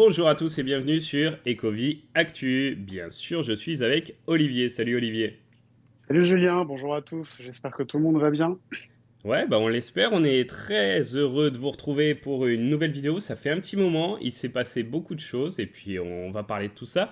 Bonjour à tous et bienvenue sur Ecovie Actu. Bien sûr, je suis avec Olivier. Salut Olivier. Salut Julien, bonjour à tous, j'espère que tout le monde va bien. Ouais, bah on l'espère, on est très heureux de vous retrouver pour une nouvelle vidéo. Ça fait un petit moment, il s'est passé beaucoup de choses et puis on va parler de tout ça.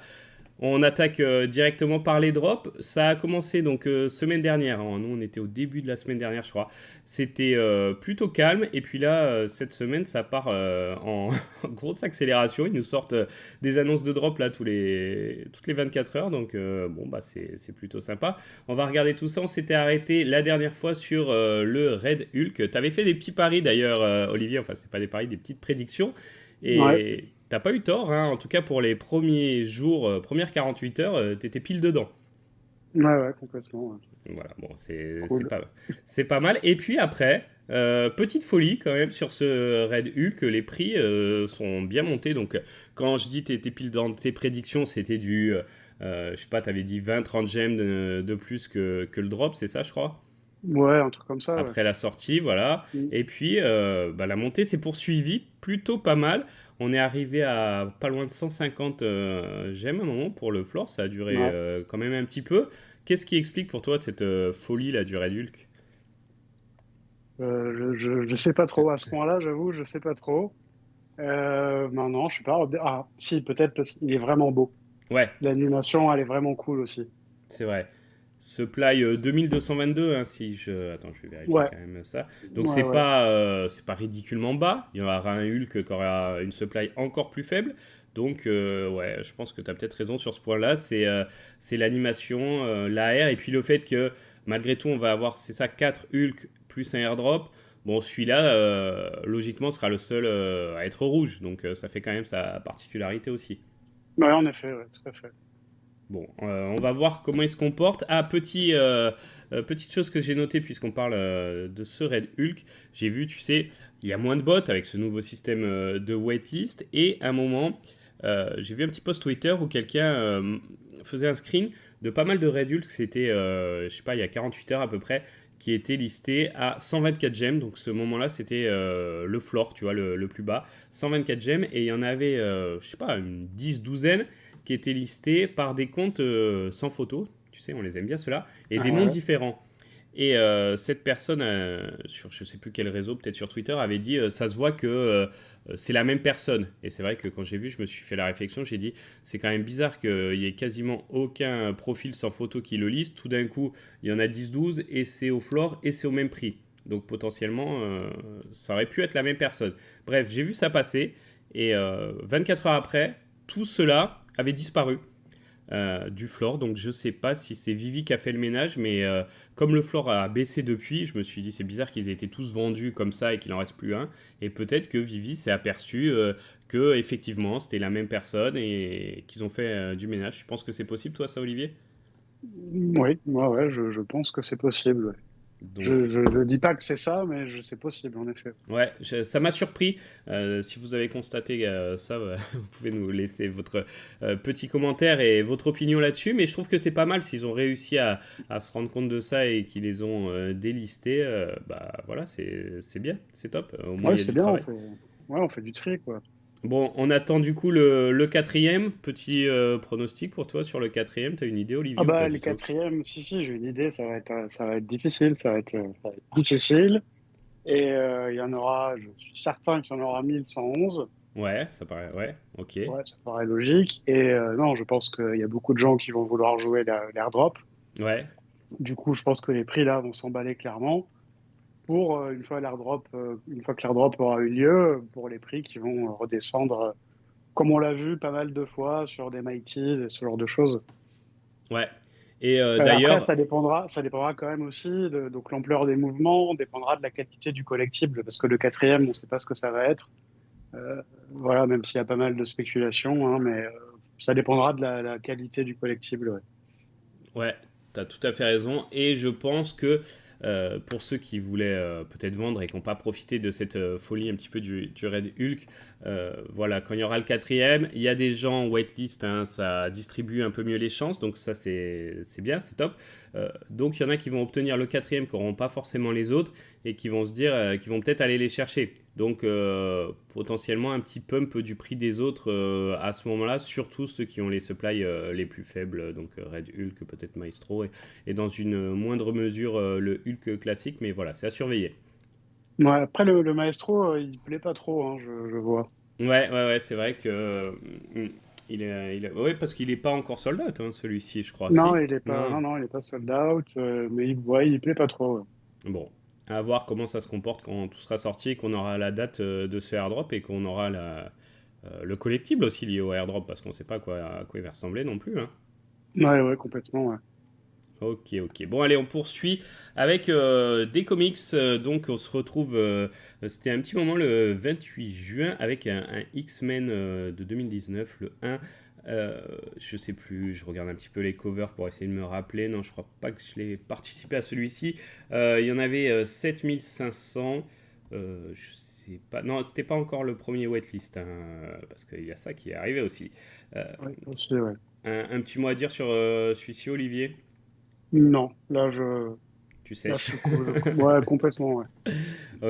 On attaque directement par les drops. Ça a commencé donc semaine dernière, hein. Nous, on était au début de la semaine dernière, je crois. C'était plutôt calme. Et puis là, cette semaine, ça part en grosse accélération. Ils nous sortent des annonces de drop là toutes les 24 heures. Donc, bon, bah, c'est plutôt sympa. On va regarder tout ça. On s'était arrêté la dernière fois sur le Red Hulk. Tu avais fait des petits paris d'ailleurs, Olivier. Enfin, c'est pas des paris, des petites prédictions. Ouais, Et t'as pas eu tort, hein. En tout cas pour les premiers jours, premières 48 heures, t'étais pile dedans. ouais, complètement. Ouais. Voilà, bon, c'est Cool. pas mal. Et puis après, petite folie quand même sur ce Red Hulk, les prix sont bien montés. Donc quand je dis t'étais pile dans tes prédictions, c'était je sais pas, t'avais dit 20-30 gemmes de plus que le drop, c'est ça je crois? Ouais, un truc comme ça, ouais. Après la sortie, voilà. Mm. Et puis, bah, la montée s'est poursuivie, plutôt pas mal. On est arrivé à pas loin de 150 gemmes à un moment pour le floor. Ça a duré Ouais. quand même un petit peu. Qu'est-ce qui explique pour toi cette folie là, du Red Hulk? Je sais pas trop, à ce point-là, j'avoue, je sais pas trop. Non, je sais pas. Ah, si, peut-être parce qu'il est vraiment beau. Ouais, L'animation, elle est vraiment cool aussi. c'est vrai. Supply 2222, hein, si je... Attends, je vais vérifier Ouais, quand même ça. Donc ouais. c'est pas ridiculement bas. Il y aura un Hulk qui aura une supply encore plus faible. Donc ouais, je pense que tu as peut-être raison sur ce point-là. C'est l'animation, l'AR, et puis le fait que malgré tout, on va avoir, c'est ça, 4 Hulk plus un airdrop. Bon, celui-là, logiquement, sera le seul à être rouge. Donc ça fait quand même sa particularité aussi. Ouais, en effet, ouais, tout à fait. Bon, on va voir comment il se comporte. Ah, petite chose que j'ai notée puisqu'on parle de ce Red Hulk. J'ai vu, tu sais, il y a moins de bots avec ce nouveau système de waitlist. Et à un moment, j'ai vu un petit post Twitter où quelqu'un faisait un screen de pas mal de Red Hulk. C'était, je sais pas, il y a 48 heures à peu près, qui était listé à 124 gemmes. Donc ce moment-là, c'était le floor, tu vois, le plus bas. 124 gemmes. Et il y en avait, je sais pas, une 10 douzaine qui étaient listés par des comptes sans photo, tu sais, on les aime bien ceux-là, et des noms Ouais. différents. Et cette personne, sur je sais plus quel réseau, peut-être sur Twitter, avait dit ça se voit que c'est la même personne. Et c'est vrai que quand j'ai vu, je me suis fait la réflexion, j'ai dit c'est quand même bizarre qu'il y ait quasiment aucun profil sans photo qui le liste. Tout d'un coup, il y en a 10-12 et c'est au floor et c'est au même prix. Donc potentiellement, ça aurait pu être la même personne. Bref, j'ai vu ça passer et 24 heures après, tout cela avait disparu du floor. Donc je sais pas si c'est Vivi qui a fait le ménage, mais comme le floor a baissé depuis, je me suis dit c'est bizarre qu'ils aient été tous vendus comme ça et qu'il en reste plus un. Et peut-être que Vivi s'est aperçu que effectivement c'était la même personne et qu'ils ont fait du ménage. Je pense que c'est possible, toi, ça, Olivier? Oui, ouais, je pense que c'est possible. Ouais. Donc Je dis pas que c'est ça, mais c'est possible, en effet. ouais, ça m'a surpris. Si vous avez constaté ça, vous pouvez nous laisser votre petit commentaire et votre opinion là-dessus. Mais je trouve que c'est pas mal s'ils ont réussi à se rendre compte de ça et qu'ils les ont délistés. Bah voilà, c'est bien, c'est top. Au moins, Ouais, il y a c'est du bien, travail. on fait du tri, quoi. Bon, on attend du coup le quatrième. Petit pronostic pour toi sur le quatrième. T'as une idée, Ah Olivier, ou pas bah du les tout? quatrièmes, si, j'ai une idée, ça va être difficile, ça va être difficile. Et il y en aura, je suis certain qu'il y en aura 1111. Ouais, ça paraît. Ouais, ok. Ouais, ça paraît logique. Et non, je pense qu'il y a beaucoup de gens qui vont vouloir jouer l'airdrop. Ouais, Du coup, je pense que les prix là vont s'emballer clairement pour une fois que l'airdrop aura eu lieu, pour les prix qui vont redescendre, comme on l'a vu pas mal de fois sur des Mighties et ce genre de choses. ouais. Et Après, d'ailleurs, ça dépendra quand même aussi de donc l'ampleur des mouvements, dépendra de la qualité du collectible, parce que le quatrième, on ne sait pas ce que ça va être. Voilà, même s'il y a pas mal de spéculation, hein, mais ça dépendra de la qualité du collectible. Ouais. ouais, tu as tout à fait raison. Et je pense que pour ceux qui voulaient peut-être vendre et qui n'ont pas profité de cette folie un petit peu du Red Hulk, voilà, quand il y aura le quatrième, il y a des gens en waitlist, hein, ça distribue un peu mieux les chances, donc ça c'est bien, c'est top. Donc il y en a qui vont obtenir le quatrième, qui n'auront pas forcément les autres, et qui vont se dire, qui vont peut-être aller les chercher. Donc potentiellement un petit pump du prix des autres à ce moment-là, surtout ceux qui ont les supplies les plus faibles, donc Red Hulk, peut-être Maestro, et dans une moindre mesure le Hulk classique, mais voilà, c'est à surveiller. Ouais, après, le Maestro, il plaît pas trop, hein, je vois. Ouais, c'est vrai que ouais, parce qu'il n'est pas encore sold out, hein, celui-ci, je crois, Non, si. il est pas, Non. non, non, il est pas sold out, mais ouais, il plaît pas trop. Ouais. Bon, à voir comment ça se comporte quand tout sera sorti, qu'on aura la date de ce airdrop et qu'on aura le collectible aussi lié au airdrop, parce qu'on ne sait pas à quoi il va ressembler non plus, hein. Ouais, ouais, complètement, ouais. Ok. Bon, allez, on poursuit avec des comics. Donc, on se retrouve. C'était un petit moment le 28 juin avec un X-Men de 2019, le 1. Je sais plus, je regarde un petit peu les covers pour essayer de me rappeler. Non, je crois pas que je l'ai participé à celui-ci. Il y en avait 7500. Je sais pas. Non, c'était pas encore le premier waitlist, hein, parce qu'il y a ça qui est arrivé aussi. Euh, Ouais, aussi, ouais. un petit mot à dire sur celui-ci, Olivier? Non, Tu là, sèches. ouais, complètement, ouais.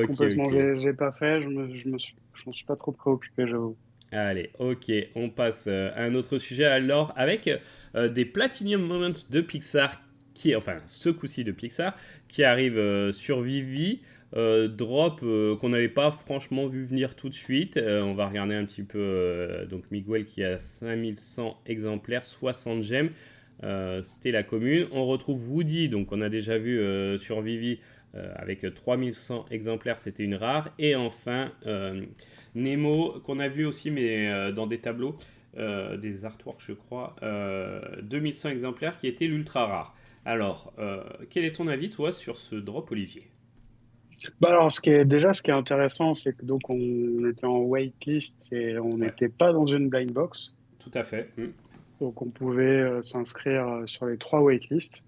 Complètement, Ok. j'ai pas fait, je m'en suis pas trop préoccupé, j'avoue. Allez, ok, on passe à un autre sujet alors avec des Platinum Moments de Pixar, enfin ce coup-ci de Pixar, qui arrive sur Vivi, drop qu'on n'avait pas franchement vu venir tout de suite. On va regarder un petit peu, donc Miguel qui a 5100 exemplaires, 60 gemmes, c'était la commune. On retrouve Woody, donc on a déjà vu sur Vivi avec 3100 exemplaires, c'était une rare. Et enfin, Nemo, qu'on a vu aussi, mais dans des tableaux, des artworks, je crois, 2100 exemplaires, qui était l'ultra rare. Alors, quel est ton avis, toi, sur ce drop, Olivier? Bah alors, ce qui est intéressant, c'est que donc on était en waitlist et on Ouais, n'était pas dans une blind box. tout à fait. Donc on pouvait s'inscrire sur les trois waitlists.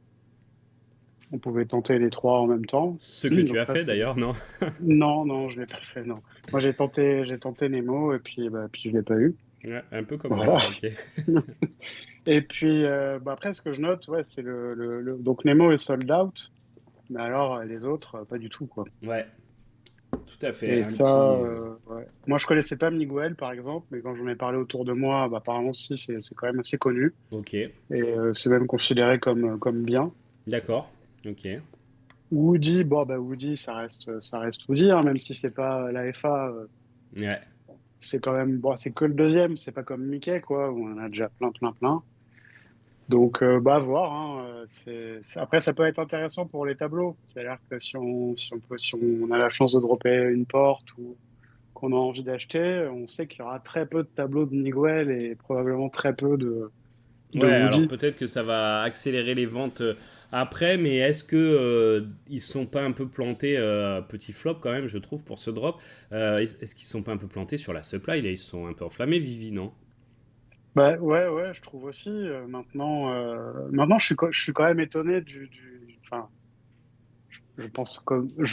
On pouvait tenter les trois en même temps. Ce que tu Donc as ça, fait, c'est... d'ailleurs, non? Non, non, je l'ai pas fait, non. Moi, j'ai tenté Nemo et puis, bah, puis je l'ai pas eu. Ouais, un peu comme Voilà. moi, ok. Et puis, bah, après, ce que je note, ouais, c'est donc Nemo est sold out, mais alors les autres, pas du tout, quoi. Ouais, tout à fait. Et Un ça, petit. ouais. Moi, je connaissais pas Miguel, par exemple, mais quand j'en ai parlé autour de moi, bah, apparemment, si, c'est quand même assez connu. Ok, Et c'est même considéré comme bien. d'accord. Ok. Woody, bon, bah, Woody, ça reste Woody, hein, même si c'est pas la FA, Ouais. c'est quand même, bon, c'est que le deuxième, c'est pas comme Mickey, quoi, où on en a déjà plein. Donc, bah, à voir, hein, après, ça peut être intéressant pour les tableaux. C'est-à-dire que si on a la chance de dropper une porte ou qu'on a envie d'acheter, on sait qu'il y aura très peu de tableaux de Miguel et probablement très peu de Ouais, alors Woody. peut-être que ça va accélérer les ventes après, mais est-ce que ils sont pas un peu plantés, petit flop quand même, je trouve, pour ce drop. Est-ce qu'ils sont pas un peu plantés sur la supply? Là, ils sont un peu enflammés, Vivi, non? Bah, ouais, je trouve aussi. Maintenant, je suis quand même étonné enfin, je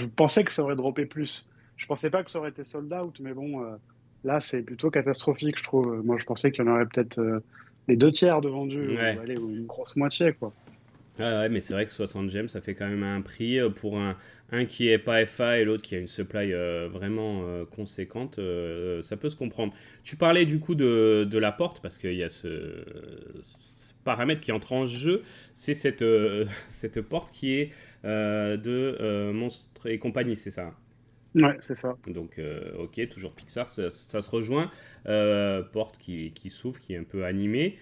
pensais que ça aurait droppé plus. Je pensais pas que ça aurait été sold out, mais bon, là, c'est plutôt catastrophique, je trouve. Moi, je pensais qu'il y en aurait peut-être les deux tiers de vendus, ou Ouais. allez, ou une grosse moitié, quoi. Ouais, mais c'est vrai que 60 gemmes, ça fait quand même un prix pour un qui est pas FA et l'autre qui a une supply vraiment conséquente. Ça peut se comprendre. Tu parlais du coup de la porte, parce qu'il y a ce paramètre qui entre en jeu, c'est cette, cette porte qui est de Monstres et compagnie, c'est ça? Ouais, c'est ça. Donc, ok, toujours Pixar, ça se rejoint. Porte qui s'ouvre, qui est un peu animée.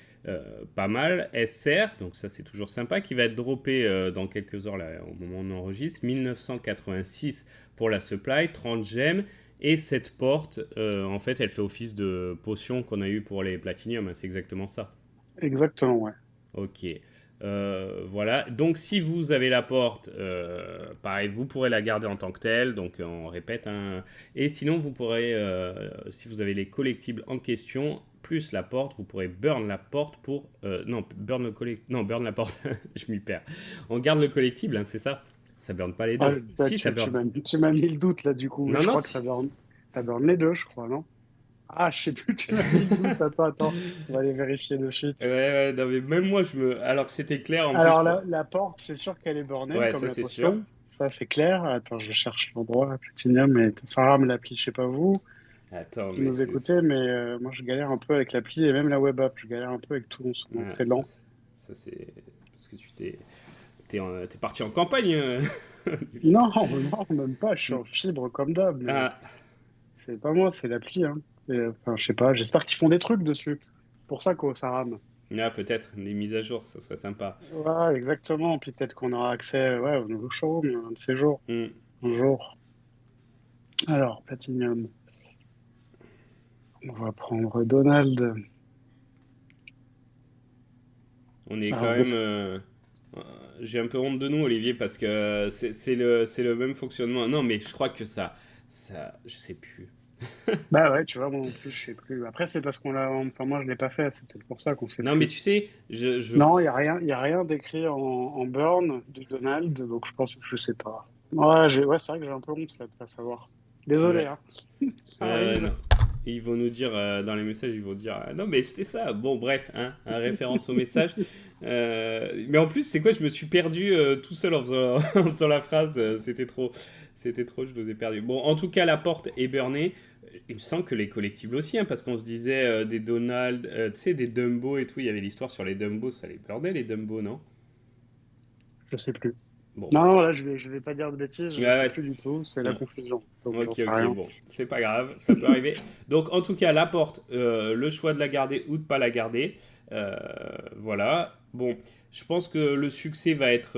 Pas mal. SR, donc ça c'est toujours sympa, qui va être droppé dans quelques heures là, au moment où on enregistre. 1986 pour la supply, 30 gemmes. Et cette porte, en fait, elle fait office de potion qu'on a eu pour les Platinium, hein, c'est exactement ça. Exactement, ouais. Ok. Voilà. Donc, si vous avez la porte, pareil, vous pourrez la garder en tant que telle. Donc, on répète, hein. Et sinon, vous pourrez, si vous avez les collectibles en question, plus la porte, vous pourrez burn la porte pour. Non, burn le non, burn la porte. Je m'y perds. On garde le collectible, hein, c'est ça. Ça burn pas les Ah, deux. bah, Si, ça burn. tu m'as mis le doute, là, du coup. Oui, Non, je non, crois que si. ça burn les deux, je crois, non? Ah, je sais plus, tu m'as mis le doute. Attends, on va aller vérifier de Ouais, suite. ouais, non, mais même moi, alors que c'était clair en plus Alors, pour. la porte, c'est sûr qu'elle est bornée, Ouais, comme ça la c'est sûr. potion. Ça, c'est clair. Attends, je cherche l'endroit, Platinum, mais Sarah me l'appli, je sais pas vous, Attends, qui mais nous c'est. écoutez, mais moi, je galère un peu avec l'appli et même la web app. Je galère un peu avec tout en ce moment. Ah, C'est lent. ça, c'est. Parce que t'es parti en campagne, Olivier. Non, non, même pas. Je suis en fibre comme d'hab, mais Ah, c'est pas moi, c'est l'appli, hein. Enfin, je sais pas. J'espère qu'ils font des trucs dessus. C'est pour ça que ça rame. ah, peut-être des mises à jour, ça serait sympa. Ouais, exactement. Puis peut-être qu'on aura accès, ouais, au nouveau showroom un de ces jours. Hmm. Un jour. Alors, Platinum. On va prendre Donald. On est quand Alors, même. Euh, j'ai un peu honte de nous, Olivier, parce que c'est le même fonctionnement. Non, mais je crois que je sais plus. bah ouais, tu vois, moi non plus, je sais plus. Après, c'est parce qu'on l'a, enfin, moi, je l'ai pas fait. C'est peut-être pour ça qu'on sait Non, mais plus. tu sais, Non, il y a rien d'écrit en burn de Donald, donc je pense que je sais pas. Ouais, ouais, c'est vrai que j'ai un peu honte là de pas savoir. Désolé, Ouais, hein. Ça non. arrive. Ils vont nous dire, dans les messages, ils vont dire, ah, non, mais c'était ça. Bon, bref, hein, référence au message. Mais en plus, c'est quoi? Je me suis perdu tout seul en faisant, en faisant la phrase. C'était trop, je nous ai perdu. Bon, en tout cas, la porte est burnée. Il me semble que les collectibles aussi, hein, parce qu'on se disait des Donald, tu sais, des Dumbo et tout. Il y avait l'histoire sur les Dumbo, ça les burnait, les Dumbo, non? Je sais plus. Bon. Non, non, là, je vais pas dire de bêtises, Ouais, je sais ouais. plus du tout. C'est la confusion, donc j'en Ok, sais ok, rien. bon, c'est pas grave, ça peut arriver. Donc, en tout cas, la porte, le choix de la garder ou de pas la garder. Euh, voilà. Bon, je pense que le succès va être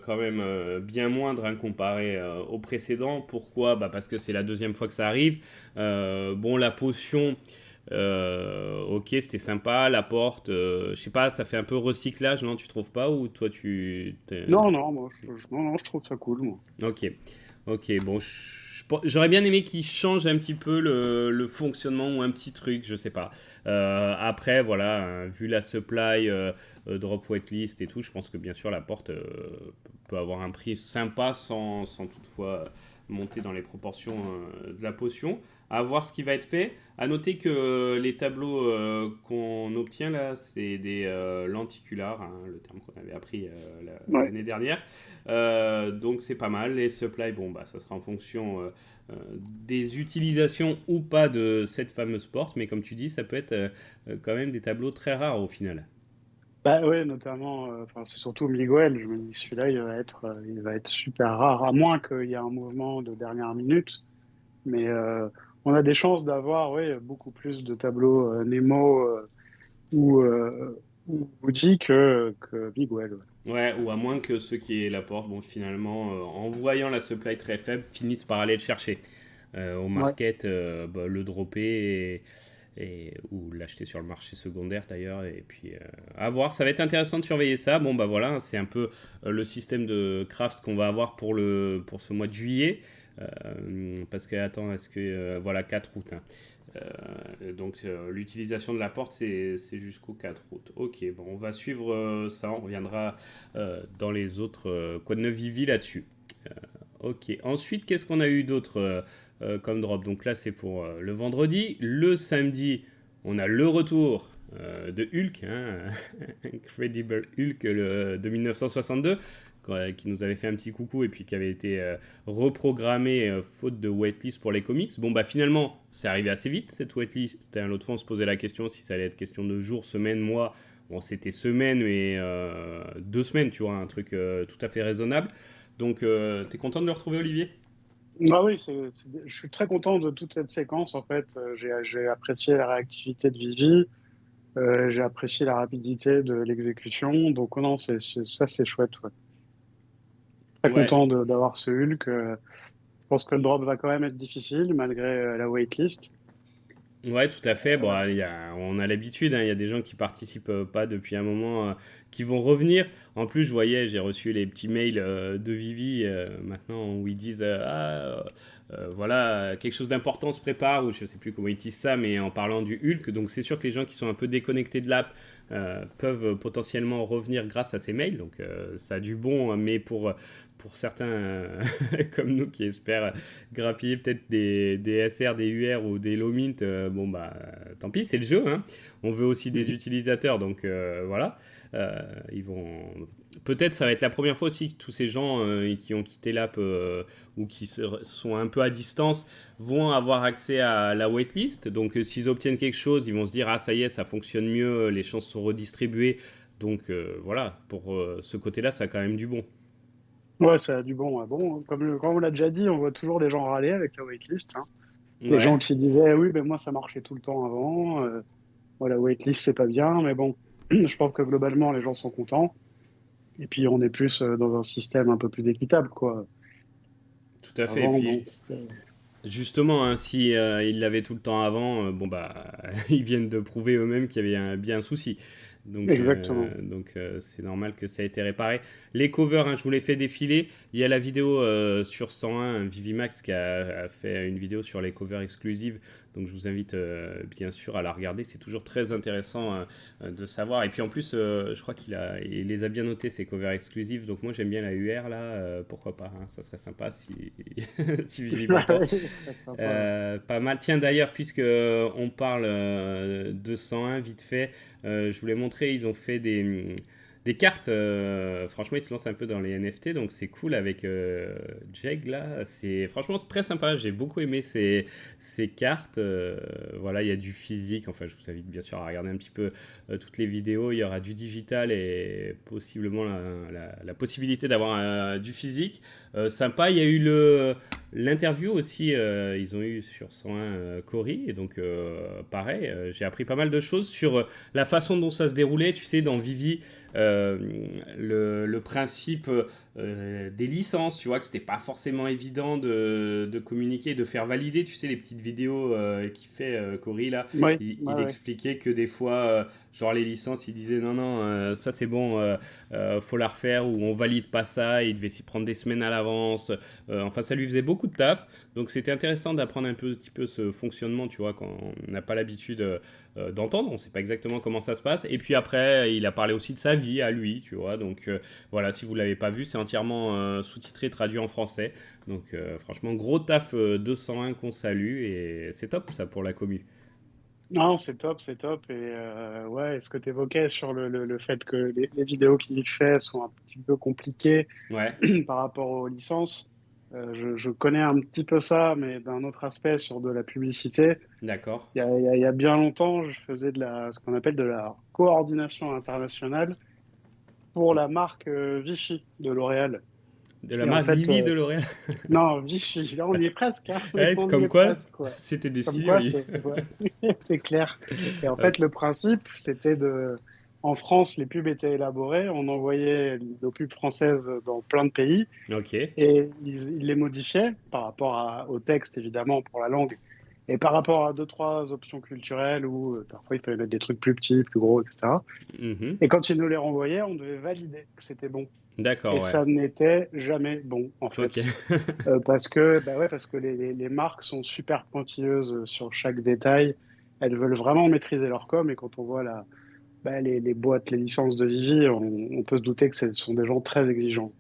quand même bien moindre hein, comparé au précédent. Pourquoi? Bah, parce que c'est la deuxième fois que ça arrive. Bon, la potion, ok, c'était sympa. La porte, je sais pas, ça fait un peu recyclage, non? Tu trouves pas? Ou toi, Non, non, moi, non, non, je trouve ça cool, moi. Ok, ok, bon, j'aurais bien aimé qu'ils changent un petit peu le fonctionnement ou un petit truc, je sais pas. Après, voilà, hein, vu la supply, drop waitlist et tout, je pense que bien sûr la porte peut avoir un prix sympa sans toutefois monter dans les proportions de la potion. À voir ce qui va être fait. À noter que les tableaux qu'on obtient là, c'est des lenticulars, hein, le terme qu'on avait appris Ouais. l'année dernière. Donc c'est pas mal. Les supplies, bon, bah, ça sera en fonction des utilisations ou pas de cette fameuse porte. Mais comme tu dis, ça peut être quand même des tableaux très rares au final. Bah ouais, notamment, enfin, c'est surtout Miguel. Je me dis, celui-là, il va être super rare, à moins qu'il y ait un mouvement de dernière minute. Mais on a des chances d'avoir, ouais, beaucoup plus de tableaux Nemo ou Woody que Miguel. Ouais. Ouais, ou à moins que ceux qui aient la porte, bon, finalement, en voyant la supply très faible, finissent par aller le chercher. Au Ouais. market, bah, le dropper ou l'acheter sur le marché secondaire d'ailleurs. Et puis, à voir, ça va être intéressant de surveiller ça. Bon, bah voilà, c'est un peu le système de craft qu'on va avoir pour ce mois de juillet. Parce que, attends, est-ce que. Voilà, 4 août. Hein. Donc l'utilisation de la porte, c'est jusqu'au 4 août. Ok, bon, on va suivre ça, on reviendra dans les autres Quad 9 Vivi là-dessus. Ok, ensuite, qu'est-ce qu'on a eu d'autre comme drop? Donc là, c'est pour le vendredi. Le samedi, on a le retour de Hulk, hein, Incredible Hulk de 1962 qui nous avait fait un petit coucou et puis qui avait été reprogrammé faute de waitlist pour les comics. Bon, bah finalement, c'est arrivé assez vite cette waitlist. L'autre fois, on se posait la question si ça allait être question de jours, semaines, mois. Bon, c'était semaines, mais 2 semaines, tu vois, un truc tout à fait raisonnable. Donc, t'es content de le retrouver, Olivier? Ah oui, je suis très content de toute cette séquence. En fait, j'ai apprécié la réactivité de Vivi, j'ai apprécié la rapidité de l'exécution. Donc, non, ça, c'est chouette. Ouais. Très Ouais, content d'avoir ce Hulk. Je pense que le drop va quand même être difficile malgré la waitlist. ouais, tout à fait. Bon, Euh, on a l'habitude, hein, il y a des gens qui participent pas depuis un moment, qui vont revenir. En plus, je voyais, j'ai reçu les petits mails de Vivi maintenant où ils disent voilà, quelque chose d'important se prépare, ou je sais plus comment ils disent ça, mais en parlant du Hulk. Donc, c'est sûr que les gens qui sont un peu déconnectés de l'app peuvent potentiellement revenir grâce à ces mails. Donc ça a du bon, mais pour certains comme nous qui espèrent grappiller peut-être des SR, des UR ou des low mint, bon bah tant pis, c'est le jeu. Hein. On veut aussi des utilisateurs, donc voilà. Ils vont peut-être ça va être la première fois aussi que tous ces gens qui ont quitté l'app ou qui sont un peu à distance vont avoir accès à la waitlist. Donc s'ils obtiennent quelque chose, ils vont se dire ah ça y est, ça fonctionne mieux, les chances sont redistribuées. Donc voilà, pour ce côté-là, ça a quand même du bon. Ouais, ça a du bon. Ouais. Bon, comme on l'a déjà dit, on voit toujours les gens râler avec la waitlist, hein. Les gens Ouais, qui disaient oui, ben moi ça marchait tout le temps avant. Voilà, waitlist c'est pas bien, mais bon, je pense que globalement les gens sont contents. Et puis on est plus dans un système un peu plus équitable, quoi. tout à fait. Et Avant, bon, puis justement, hein, si ils l'avaient tout le temps avant, bon bah ils viennent de prouver eux-mêmes qu'il y avait bien un souci. exactement. C'est normal que ça ait été réparé. Les covers, hein, je vous les fais défiler. Il y a la vidéo sur 101, Vivimax qui a fait une vidéo sur les covers exclusives. Donc je vous invite bien sûr à la regarder. C'est toujours très intéressant de savoir. Et puis en plus, je crois il les a bien notés ces covers exclusives. Donc moi j'aime bien la UR là. Pourquoi pas, hein, ça serait sympa si, si Vivi m'entend. Ouais, ce serait sympa, ouais. Pas mal. Tiens, d'ailleurs, puisque on parle de 101, vite fait, je voulais montrer, ils ont fait des cartes. Franchement, ils se lancent un peu dans les NFT, donc c'est cool avec Jeg là. Franchement, c'est très sympa. J'ai beaucoup aimé ces cartes. Voilà, il y a du physique. Enfin, je vous invite bien sûr à regarder un petit peu toutes les vidéos. Il y aura du digital et possiblement la possibilité d'avoir du physique. Sympa. Il y a eu l'interview aussi, ils ont eu sur 101 Cory, et donc pareil, j'ai appris pas mal de choses sur la façon dont ça se déroulait, tu sais, dans Vivi, euh, le principe des licences, tu vois, que c'était pas forcément évident de communiquer, de faire valider, tu sais, les petites vidéos qu'il fait Cory là, Oui, ouais, il ouais. expliquait que des fois, genre les licences, il disait non, non, ça c'est bon, faut la refaire, ou on valide pas ça, et il devait s'y prendre des semaines à l'avance. Enfin, ça lui faisait beaucoup de taf. Donc, c'était intéressant d'apprendre un petit peu ce fonctionnement, tu vois, quand on n'a pas l'habitude d'entendre. On ne sait pas exactement comment ça se passe. Et puis après, il a parlé aussi de sa vie à lui, tu vois. Donc, voilà, si vous ne l'avez pas vu, c'est entièrement sous-titré, traduit en français. Donc, franchement, gros taf 201 qu'on salue. Et c'est top, ça, pour la commu. Non, c'est top, c'est top. Et ouais, ce que tu évoquais sur le fait que les vidéos qu'il fait sont un petit peu compliquées Ouais, par rapport aux licences, je connais un petit peu ça, mais d'un autre aspect sur de la publicité. d'accord. Il y a bien longtemps, je faisais ce qu'on appelle de la coordination internationale pour la marque Vichy de L'Oréal. De la Et en marque fait, Vivi de L'Oréal. non, Vichy, là on y est presque, hein, Ouais, on y comme est quoi, presque, quoi. c'était Comme décidé, quoi, oui. ouais, c'est clair. Et en fait, Ok. le principe, c'était en France, les pubs étaient élaborées, on envoyait nos pubs françaises dans plein de pays Ok. et ils les modifiaient par rapport au texte, évidemment, pour la langue, et par rapport à deux, trois options culturelles où parfois il fallait mettre des trucs plus petits, plus gros, etc. Mhm. Et quand ils nous les renvoyaient, on devait valider que c'était bon. Et D'accord, ouais. ça n'était jamais bon, en Ok. fait. Parce que, bah ouais, parce que les marques sont super pointilleuses sur chaque détail. Elles veulent vraiment maîtriser leur com. Et quand on voit les boîtes, les licences de Vivi, on peut se douter que ce sont des gens très exigeants.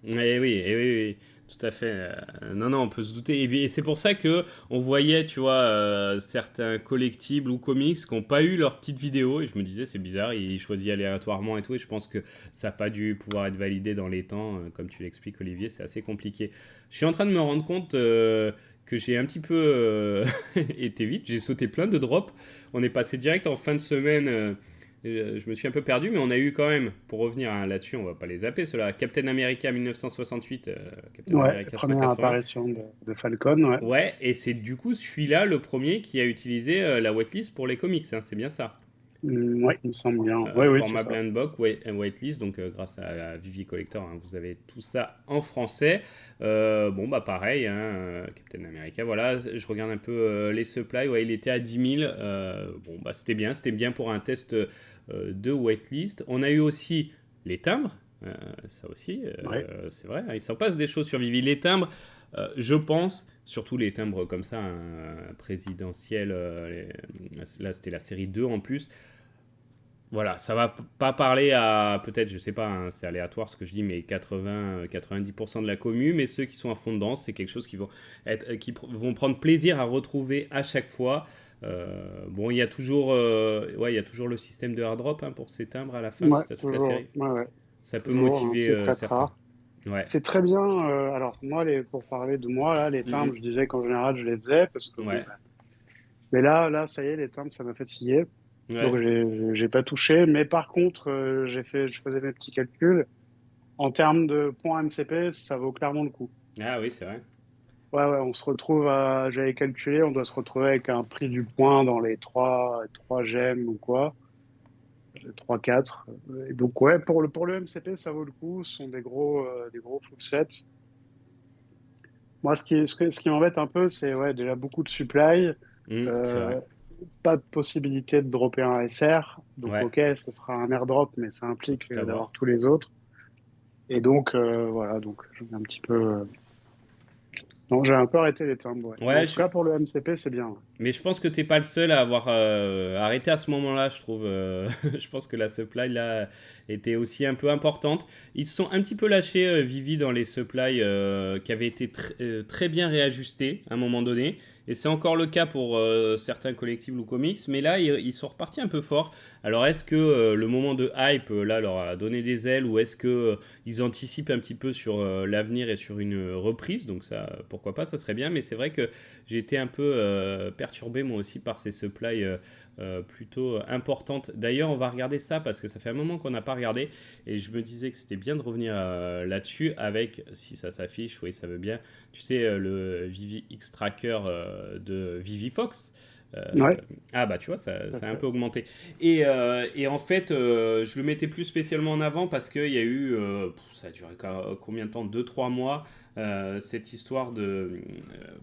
Eh oui, oui, tout à fait. Non, non, on peut se douter. Et c'est pour ça que on voyait, tu vois, certains collectibles ou comics qui n'ont pas eu leur petite vidéo. Et je me disais, c'est bizarre, ils choisissent aléatoirement et tout. Et je pense que ça n'a pas dû pouvoir être validé dans les temps. Comme tu l'expliques, Olivier, c'est assez compliqué. Je suis en train de me rendre compte que j'ai un petit peu été vite. J'ai sauté plein de drops. On est passé direct en fin de semaine. Je me suis un peu perdu, mais on a eu quand même, pour revenir hein, là-dessus, on va pas les zapper, cela. Captain America 1968, Captain Ouais, America première 180. apparition de Falcon, ouais. Ouais, et c'est du coup celui-là le premier qui a utilisé la whitelist pour les comics, hein, c'est bien ça. Ouais, il me semble bien. Oui, oui, c'est Format ça. blind box, whitelist, donc grâce à Vivi Collector, hein, vous avez tout ça en français. Bon, bah pareil, hein, Captain America, voilà, je regarde un peu les supplies, ouais, il était à 10 000. Bon, bah c'était bien pour un test de whitelist. On a eu aussi les timbres, ça aussi, Ouais. c'est vrai, hein, il s'en passe des choses sur Vivi. Les timbres, je pense, surtout les timbres comme ça, présidentiels, là c'était la série 2 en plus. Voilà, ça va pas parler à, peut-être, je sais pas, hein, c'est aléatoire ce que je dis, mais 80-90% de la commu, mais ceux qui sont à fond dedans, c'est quelque chose qui vont vont prendre plaisir à retrouver à chaque fois. Bon, il y a toujours, ouais, il y a toujours le système de airdrop hein, pour ces timbres à la fin, Ouais, si tu as toute la toujours. série. Ouais, ouais, Ça peut toujours, hein, motiver c'est très certains. rare. Ouais. C'est très bien. Alors moi, pour parler de moi, là, les timbres, Mhm. je disais qu'en général, je les faisais parce que bon, Ouais. bah, mais là, ça y est, les timbres, ça m'a fatigué. Donc Ouais. j'ai pas touché. Mais par contre, je faisais mes petits calculs. En termes de points MCP, ça vaut clairement le coup. Ah oui, c'est vrai. Ouais, ouais, j'avais calculé, on doit se retrouver avec un prix du point dans les 3 gemmes ou quoi, 3 4. Et donc, ouais, pour le MCP, ça vaut le coup. Ce sont des gros full sets. Moi, ce qui m'embête un peu, c'est ouais, déjà beaucoup de supply, C'est vrai. euh, pas de possibilité de dropper un SR. Donc, Ouais. ok, ce sera un airdrop, mais ça Faut implique tout avoir. d'avoir tous les autres. Et donc, voilà, donc j'en ai un petit peu. Non, j'ai un peu arrêté les timbres, ouais. Mais en Ouais, tout cas, pour le MCP, c'est bien, ouais. mais je pense que t'es pas le seul à avoir arrêté à ce moment-là, je trouve. Je pense que la supply là était aussi un peu importante. Ils se sont un petit peu lâchés, Vivi, dans les supplies qui avaient été très bien réajustés à un moment donné. Et c'est encore le cas pour certains collectibles ou comics. Mais là, ils sont repartis un peu fort. Alors, est-ce que le moment de hype là leur a donné des ailes ou est-ce que ils anticipent un petit peu sur l'avenir et sur une reprise? Donc ça, pourquoi pas, ça serait bien. Mais c'est vrai que j'ai été un peu perturbé moi aussi par ces supplies plutôt importantes. D'ailleurs, on va regarder ça parce que ça fait un moment qu'on n'a pas regardé et je me disais que c'était bien de revenir là-dessus avec, si ça s'affiche, oui, ça veut bien, tu sais, le Vivi X Tracker de Vivi Fox. Euh, Ouais, ah bah tu vois, tout à ça a un fait. peu augmenté. Et en fait, je le mettais plus spécialement en avant parce qu'il y a eu, ça a duré combien de temps 2 3 mois cette histoire de.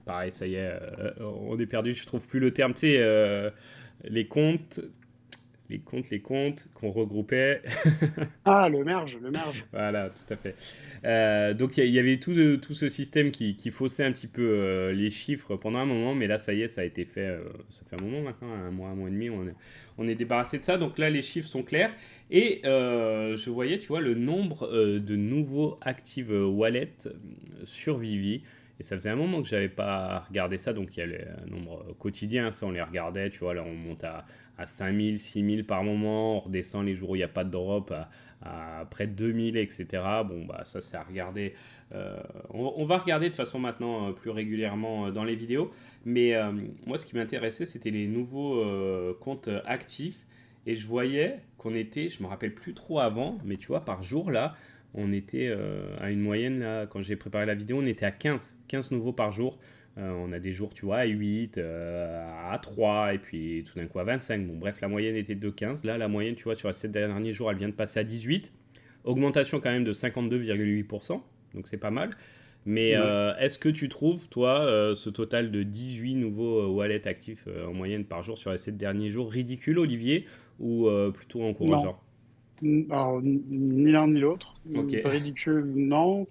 Pareil, ça y est, on est perdu, je trouve plus le terme. Tu sais, les comptes, les comptes qu'on regroupait. Ah, le merge. Voilà, tout à fait. Donc il y avait tout ce système qui faussait un petit peu les chiffres pendant un moment, mais là ça y est, ça a été fait, ça fait un moment maintenant, un mois et demi, on est débarrassé de ça. Donc là les chiffres sont clairs et je voyais, tu vois, le nombre de nouveaux active wallet sur Vivi. Et ça faisait un moment que j'avais pas regardé ça, donc il y a les nombres quotidiens, ça on les regardait, tu vois, là on monte à 5000, 6000 par moment, on redescend les jours où il n'y a pas de drop à près de 2000, etc. Bon, bah ça c'est à regarder. On va regarder de façon maintenant plus régulièrement dans les vidéos. Mais moi ce qui m'intéressait c'était les nouveaux comptes actifs. Et je voyais qu'on était, je me rappelle plus trop avant, mais tu vois, par jour là, on était à une moyenne là, quand j'ai préparé la vidéo, on était à 15 nouveaux par jour. On a des jours, tu vois, à 8, à 3, et puis tout d'un coup à 25. Bon, bref, la moyenne était de 15. Là, la moyenne, tu vois, sur les 7 derniers jours, elle vient de passer à 18. Augmentation quand même de 52,8%, donc c'est pas mal. Mais Ouais. est-ce que tu trouves, toi, ce total de 18 nouveaux wallets actifs en moyenne par jour sur les 7 derniers jours ridicule, Olivier, ou plutôt Non. encourageant? Alors, ni l'un ni l'autre. Ok. Ridicule, non.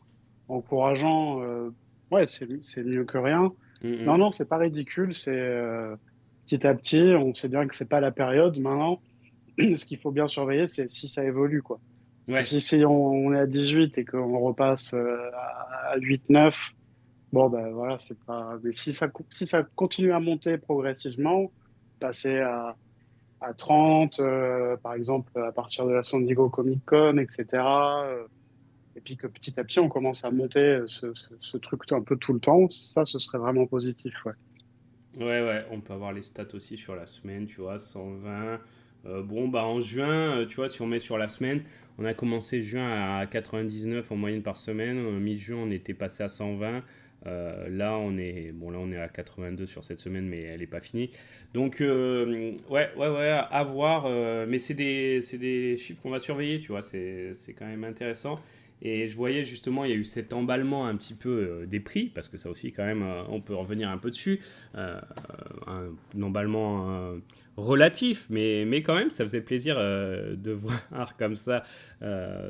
Encourageant, ouais, c'est mieux que rien. Non, Mhm. non, c'est pas ridicule. C'est petit à petit, on sait bien que c'est pas la période maintenant. Ce qu'il faut bien surveiller, c'est si ça évolue, quoi. Ouais. Si on est à 18 et qu'on repasse à 8 9, bon, ben voilà, c'est pas. Mais si ça continue à monter progressivement, passer à 30, par exemple, à partir de la San Diego Comic Con, etc. Et puis que petit à petit, on commence à monter ce truc un peu tout le temps, ça, ce serait vraiment positif, ouais. Ouais, ouais, on peut avoir les stats aussi sur la semaine, tu vois, 120. Bon, bah en juin, tu vois, si on met sur la semaine, on a commencé juin à 99 en moyenne par semaine. Mi-juin, on était passé à 120. Là, bon, là, on est à 82 sur cette semaine, mais elle n'est pas finie. Donc, ouais, ouais, ouais, à voir. Mais c'est des chiffres qu'on va surveiller, tu vois, c'est quand même intéressant. Et je voyais justement, il y a eu cet emballement un petit peu des prix, parce que ça aussi, quand même, on peut revenir un peu dessus euh, un emballement relatif, mais quand même, ça faisait plaisir de voir comme ça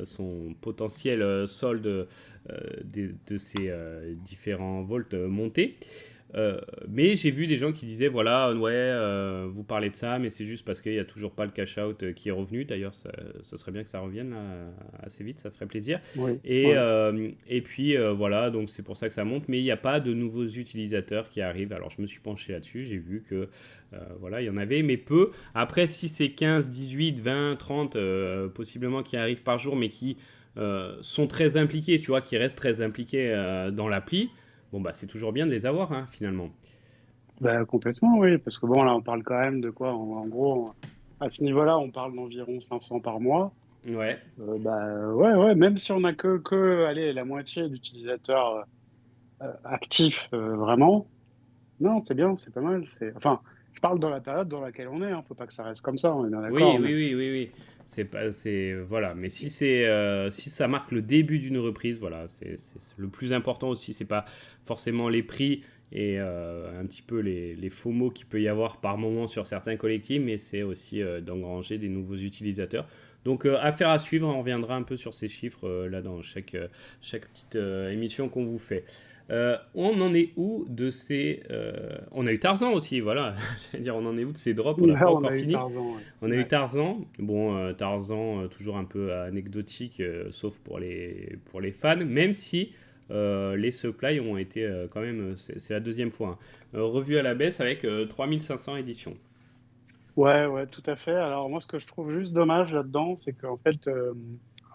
son potentiel solde de ces différents volts monter. Mais j'ai vu des gens qui disaient, voilà, ouais, vous parlez de ça, mais c'est juste parce qu'il n'y a toujours pas le cash-out qui est revenu. D'ailleurs, ça serait bien que ça revienne là, assez vite, ça ferait plaisir. Oui, Et, ouais. et puis voilà, donc c'est pour ça que ça monte, mais il n'y a pas de nouveaux utilisateurs qui arrivent. Alors je me suis penché là-dessus, j'ai vu que voilà, il y en avait, mais peu. Après, si c'est 15, 18, 20, 30, possiblement qui arrivent par jour, mais qui sont très impliqués, tu vois, qui restent très impliqués dans l'appli, bon bah c'est toujours bien de les avoir hein, finalement. Bah, complètement, oui, parce que bon, là, on parle quand même de quoi? En gros, à ce niveau-là, on parle d'environ 500 par mois. Ouais, Bah, ouais, ouais, même si on a allez, la moitié d'utilisateurs actifs, vraiment, non, c'est bien, c'est pas mal. Enfin, je parle dans la période dans laquelle on est, hein, faut pas que ça reste comme ça, on est bien oui, d'accord, oui, mais oui, oui, oui. C'est pas, c'est voilà. Mais si c'est, si ça marque le début d'une reprise, voilà, c'est le plus important aussi. C'est pas forcément les prix et un petit peu les faux mots qu'il peut y avoir par moment sur certains collectifs, mais c'est aussi d'engranger des nouveaux utilisateurs. Donc affaire à suivre. On reviendra un peu sur ces chiffres là dans chaque petite émission qu'on vous fait. On en est où de ces. On a eu Tarzan aussi, voilà. J'allais dire, on en est où de ces drops? On n'a pas là, on encore a eu fini. Tarzan, ouais. On a eu Ouais. Tarzan. Bon, Tarzan, toujours un peu anecdotique, sauf pour les fans, même si les supplies ont été quand même, c'est la deuxième fois, hein, revu à la baisse avec 3500 éditions. Ouais, ouais, tout à fait. Alors moi, ce que je trouve juste dommage là-dedans, c'est qu'en fait,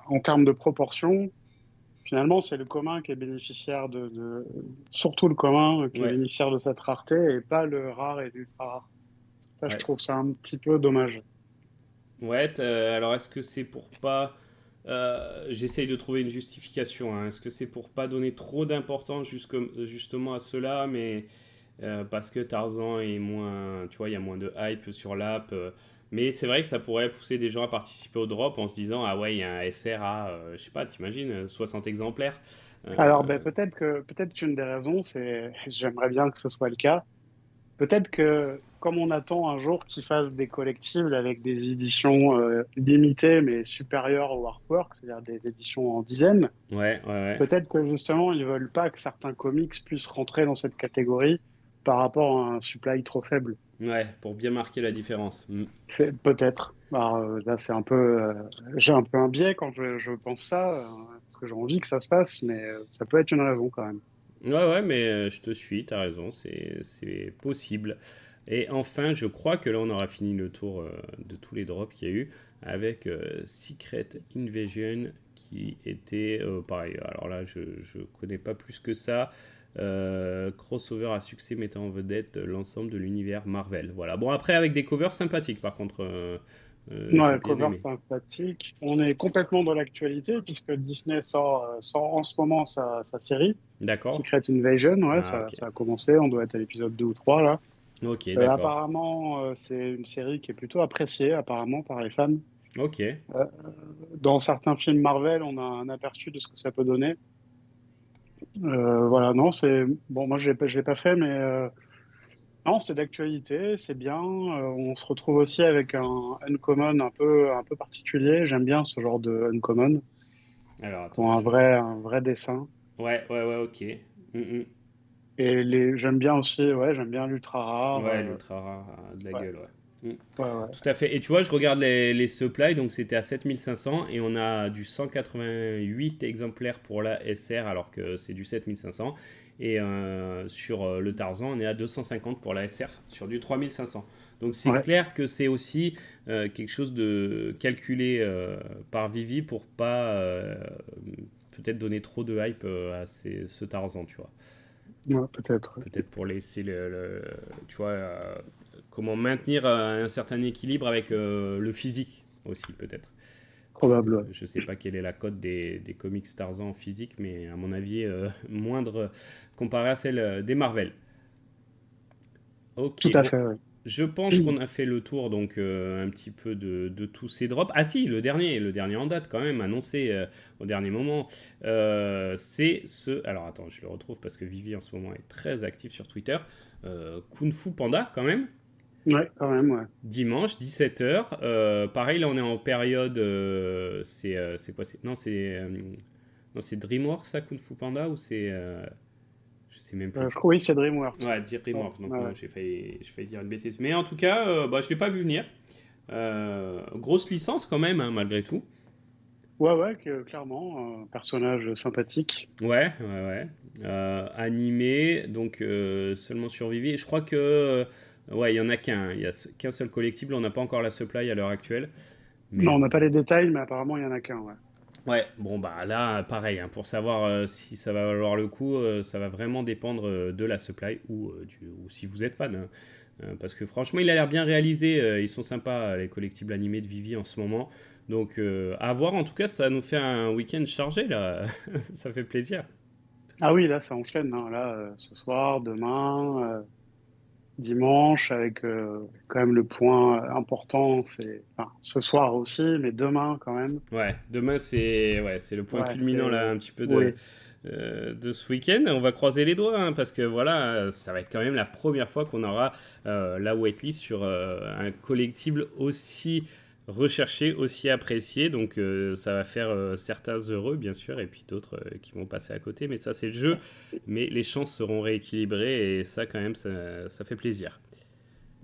en termes de proportion, finalement, c'est le commun qui est bénéficiaire surtout le commun qui est Ouais, bénéficiaire de cette rareté et pas le rare et l'ultra rare. Ça, je ouais, trouve ça un petit peu dommage. ouais. Alors, est-ce que c'est pour pas. J'essaye de trouver une justification, hein. Est-ce que c'est pour pas donner trop d'importance justement à cela, mais parce que Tarzan est moins, tu vois, il y a moins de hype sur l'app. Mais c'est vrai que ça pourrait pousser des gens à participer au drop en se disant, ah ouais, il y a un SR à, je sais pas, t'imagines, 60 exemplaires. Alors, ben, Euh, peut-être qu'une des raisons, c'est, j'aimerais bien que ce soit le cas. Peut-être que, comme on attend un jour qu'ils fassent des collectibles avec des éditions limitées mais supérieures au artwork, c'est-à-dire des éditions en dizaines, ouais, ouais, ouais. peut-être que justement, ils veulent pas que certains comics puissent rentrer dans cette catégorie par rapport à un supply trop faible. Ouais, pour bien marquer la différence. Mm. C'est peut-être. Alors, là, j'ai un peu un biais quand je pense ça, parce que j'ai envie que ça se passe, mais ça peut être une raison quand même. Ouais, ouais, mais je te suis, t'as raison, c'est possible. Et enfin, je crois que là, on aura fini le tour de tous les drops qu'il y a eu avec Secret Invasion qui était pareil. Alors là, je connais pas plus que ça. Crossover à succès mettant en vedette l'ensemble de l'univers Marvel. Voilà. Bon, après, avec des covers sympathiques, par contre, j'ai Ouais, bien cover aimé. sympathique. On est complètement dans l'actualité puisque Disney sort en ce moment sa série, D'accord? Secret Invasion. Ouais, Ah, ok. ça a commencé. On doit être à l'épisode 2 ou 3 là. Ok, d'accord. Apparemment, c'est une série qui est plutôt appréciée apparemment par les fans. Ok. Euh, dans certains films Marvel, on a un aperçu de ce que ça peut donner. Voilà, non, c'est bon. Moi, je l'ai pas fait, mais non, c'est d'actualité, c'est bien. On se retrouve aussi avec un uncommon un peu particulier. J'aime bien ce genre de uncommon. Alors, attends, Pour un vrai dessin. Ouais, ouais, ouais, ok. Mm, mm. Et j'aime bien aussi, ouais, j'aime bien l'ultra rare. Ouais, l'ultra rare a de la Ouais, gueule, ouais. Mm. ouais, ouais. Tout à fait. Et tu vois, je regarde les supplies, donc c'était à 7500 et on a du 188 exemplaires pour la SR alors que c'est du 7500. Et sur le Tarzan, on est à 250 pour la SR sur du 3500. Donc c'est Ouais, clair que c'est aussi quelque chose de calculé par Vivi pour pas peut-être donner trop de hype à ce Tarzan, tu vois. ouais, peut-être. Peut-être pour laisser tu vois, comment maintenir un certain équilibre avec le physique aussi, peut-être. Parce que Probable, ouais. je ne sais pas quelle est la cote des comics Tarzan en physique, mais à mon avis, moindre comparé à celle des Marvel. Ok, Tout à bon, fait, ouais. je pense qu'on a fait le tour donc un petit peu de tous ces drops. Ah si, le dernier en date quand même, annoncé au dernier moment, c'est ce... Alors attends, je le retrouve parce que Vivi en ce moment est très actif sur Twitter. Kung Fu Panda quand même, Ouais, quand même, ouais. dimanche 17h. Pareil, là on est en période... c'est quoi non, c'est DreamWorks ça, Kung Fu Panda ou c'est... je sais même plus. Je crois, oui, c'est DreamWorks. Ouais, Ouais, DreamWorks, donc ouais, non, j'ai failli dire une bêtise. Mais en tout cas, bah, je l'ai pas vu venir. Grosse licence quand même, hein, malgré tout. ouais, ouais, clairement, un personnage sympathique. Ouais, ouais, ouais. Animé, donc seulement sur Vivi. Je crois que ouais, il y en a qu'un. Il y a qu'un seul collectible. On n'a pas encore la supply à l'heure actuelle. Mais Non, on n'a pas les détails, mais apparemment, il y en a qu'un, ouais. ouais, bon bah là, pareil, hein, pour savoir si ça va valoir le coup, ça va vraiment dépendre de la supply ou si vous êtes fan, hein. Parce que franchement, il a l'air bien réalisé. Ils sont sympas, les collectibles animés de Vivi en ce moment. Donc à voir, en tout cas, ça nous fait un week-end chargé là. Ça fait plaisir. Ah oui, là, ça enchaîne, hein. Là, ce soir, demain, dimanche, avec quand même le point important, c'est enfin, ce soir aussi, mais demain quand même. Ouais, demain c'est ouais, c'est le point Ouais, culminant là c'est un petit peu oui. de ce week-end. On va croiser les doigts hein, parce que voilà, ça va être quand même la première fois qu'on aura la waitlist sur un collectible aussi recherché, aussi apprécié. Donc ça va faire certains heureux bien sûr et puis d'autres qui vont passer à côté. Mais ça c'est le jeu. Mais les chances seront rééquilibrées et ça quand même ça fait plaisir.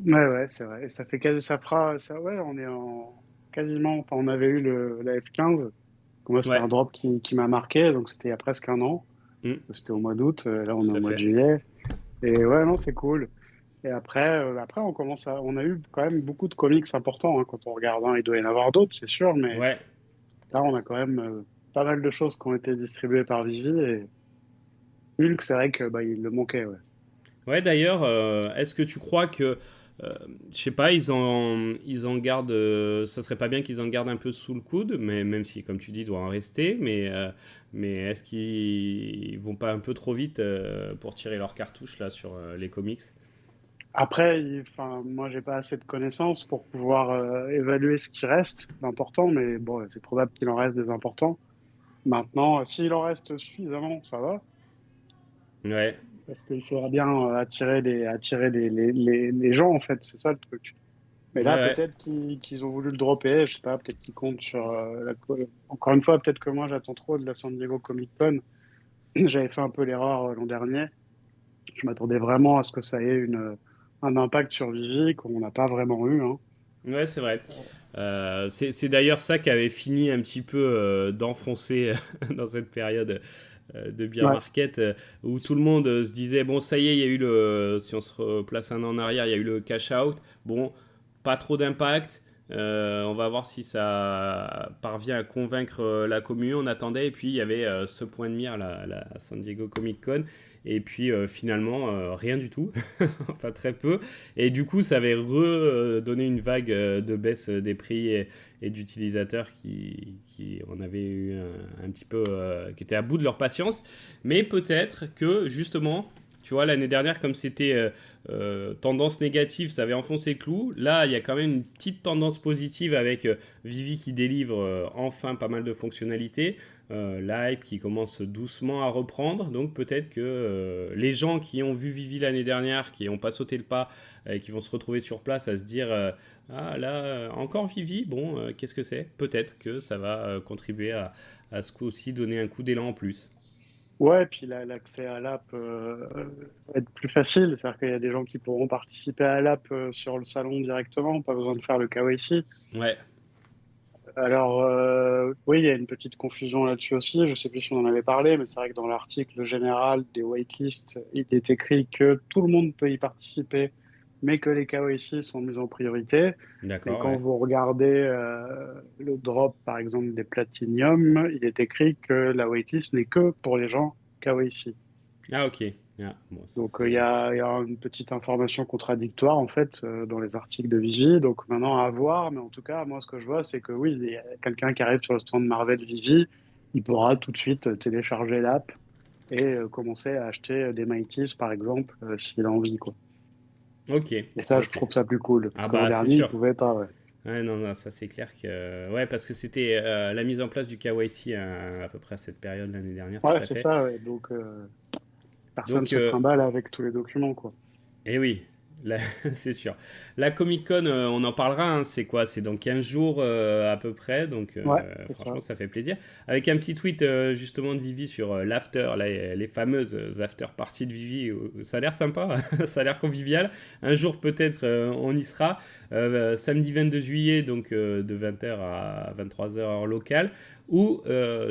Ouais, ouais, c'est vrai. Et ça fait quasi, ça fera, ça, ouais, on est en quasiment, enfin, on avait eu la F15. Moi, c'était Ouais, un drop qui m'a marqué, donc c'était il y a presque un an. mm, C'était au mois d'août, là on est tout au à mois de fait. juillet. Et ouais, non, c'est cool. Et après, on a eu quand même beaucoup de comics importants, hein, quand on regarde, hein. Il doit y en avoir d'autres, c'est sûr, mais Ouais. là, on a quand même pas mal de choses qui ont été distribuées par Vivi. Et Hulk, c'est vrai que bah, il le manquait, ouais. Ouais, d'ailleurs, est-ce que tu crois que, je sais pas, ils en gardent, ça serait pas bien qu'ils en gardent un peu sous le coude, mais même si, comme tu dis, il doit en rester, mais est-ce qu'ils vont pas un peu trop vite pour tirer leur cartouche là sur les comics? Après, enfin, moi, j'ai pas assez de connaissances pour pouvoir évaluer ce qui reste d'important, mais bon, c'est probable qu'il en reste des importants. Maintenant, s'il en reste suffisamment, ça va, Ouais, parce qu'il faudra bien attirer les gens, en fait, c'est ça le truc. Mais ouais, là, ouais. peut-être qu'ils ont voulu le dropper, je sais pas, peut-être qu'ils comptent sur encore une fois, peut-être que moi, j'attends trop de la San Diego Comic Con. J'avais fait un peu l'erreur l'an dernier. Je m'attendais vraiment à ce que ça ait un impact sur Vivi qu'on n'a pas vraiment eu, hein. Ouais, c'est vrai. C'est d'ailleurs ça qui avait fini un petit peu d'enfoncer dans cette période de beer Ouais, market où tout le monde se disait bon ça y est il y a eu le si on se replace un an en arrière il y a eu le cash out bon pas trop d'impact on va voir si ça parvient à convaincre la commune on attendait et puis il y avait ce point de mire la San Diego Comic Con et puis finalement rien du tout enfin très peu et du coup ça avait redonné une vague de baisse des prix et d'utilisateurs qui en avaient eu un petit peu, qui étaient à bout de leur patience. Mais peut-être que justement, tu vois, l'année dernière, comme c'était tendance négative, ça avait enfoncé le clou. Là, il y a quand même une petite tendance positive avec Vivi qui délivre enfin pas mal de fonctionnalités. L'hype qui commence doucement à reprendre. Donc peut-être que les gens qui ont vu Vivi l'année dernière, qui n'ont pas sauté le pas, et qui vont se retrouver sur place à se dire ah là, encore Vivi, bon, qu'est-ce que c'est? Peut-être que ça va contribuer à ce coup-ci donner un coup d'élan en plus. ouais, puis l'accès à l'app va être plus facile, c'est-à-dire qu'il y a des gens qui pourront participer à l'app sur le salon directement, pas besoin de faire le KYC. Ouais, Alors, oui, il y a une petite confusion là-dessus aussi. Je sais plus si on en avait parlé, mais c'est vrai que dans l'article général des waitlists, il est écrit que tout le monde peut y participer, mais que les KYC sont mis en priorité. Mais d'accord, quand ouais. vous regardez le drop, par exemple, des Platinum, il est écrit que la waitlist n'est que pour les gens KYC. Ah, ok. Ah, bon, ça Donc c'est. il y a une petite information contradictoire en fait dans les articles de Vivi. Donc maintenant à voir, mais en tout cas moi ce que je vois c'est que oui, il y a quelqu'un qui arrive sur le stand Marvel Vivi, il pourra tout de suite télécharger l'app et commencer à acheter des Mighties par exemple s'il a envie quoi. Ok, Et ça je ok. trouve ça plus cool parce Ah, que l'an bah, c'est dernier il sûr. pouvait pas. Ouais, Ouais, non, non, ça c'est clair que. Ouais, parce que c'était la mise en place du KYC à peu près à cette période l'année dernière, tout ouais à c'est fait. ça. Ouais. Donc personne Donc, se trimballe avec tous les documents quoi. eh oui. Là, c'est sûr. La Comic Con, on en parlera, hein, c'est quoi? C'est dans 15 jours à peu près, donc Ouais, c'est ça. franchement ça fait plaisir. Avec un petit tweet justement de Vivi sur l'after, les fameuses after parties de Vivi, ça a l'air sympa, ça a l'air convivial. Un jour peut-être on y sera. Samedi 22 juillet, donc de 20h à 23h heure locale. Ou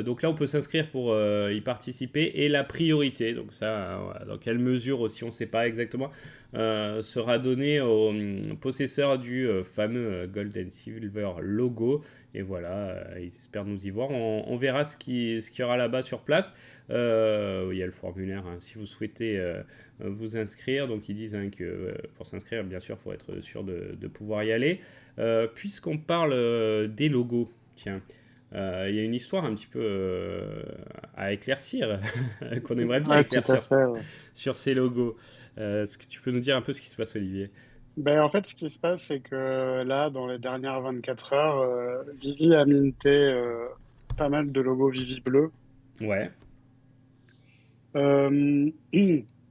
donc là on peut s'inscrire pour y participer et la priorité, donc ça, voilà, dans quelle mesure aussi on ne sait pas exactement, sera donné aux possesseurs du fameux Gold and Silver logo. Et voilà, ils espèrent nous y voir. On verra ce qu'il y aura là-bas sur place. Il y a le formulaire hein, si vous souhaitez vous inscrire. Donc ils disent hein, que pour s'inscrire, bien sûr, il faut être sûr de pouvoir y aller. Puisqu'on parle des logos, tiens, il y a une histoire un petit peu à éclaircir, qu'on aimerait bien Ouais, tout à éclaircir fait. Ouais. sur ces logos. Est-ce que tu peux nous dire un peu ce qui se passe, Olivier? Ben, en fait, ce qui se passe, c'est que là, dans les dernières 24 heures, Vivi a minté pas mal de logos Vivi Bleu. Ouais, Euh,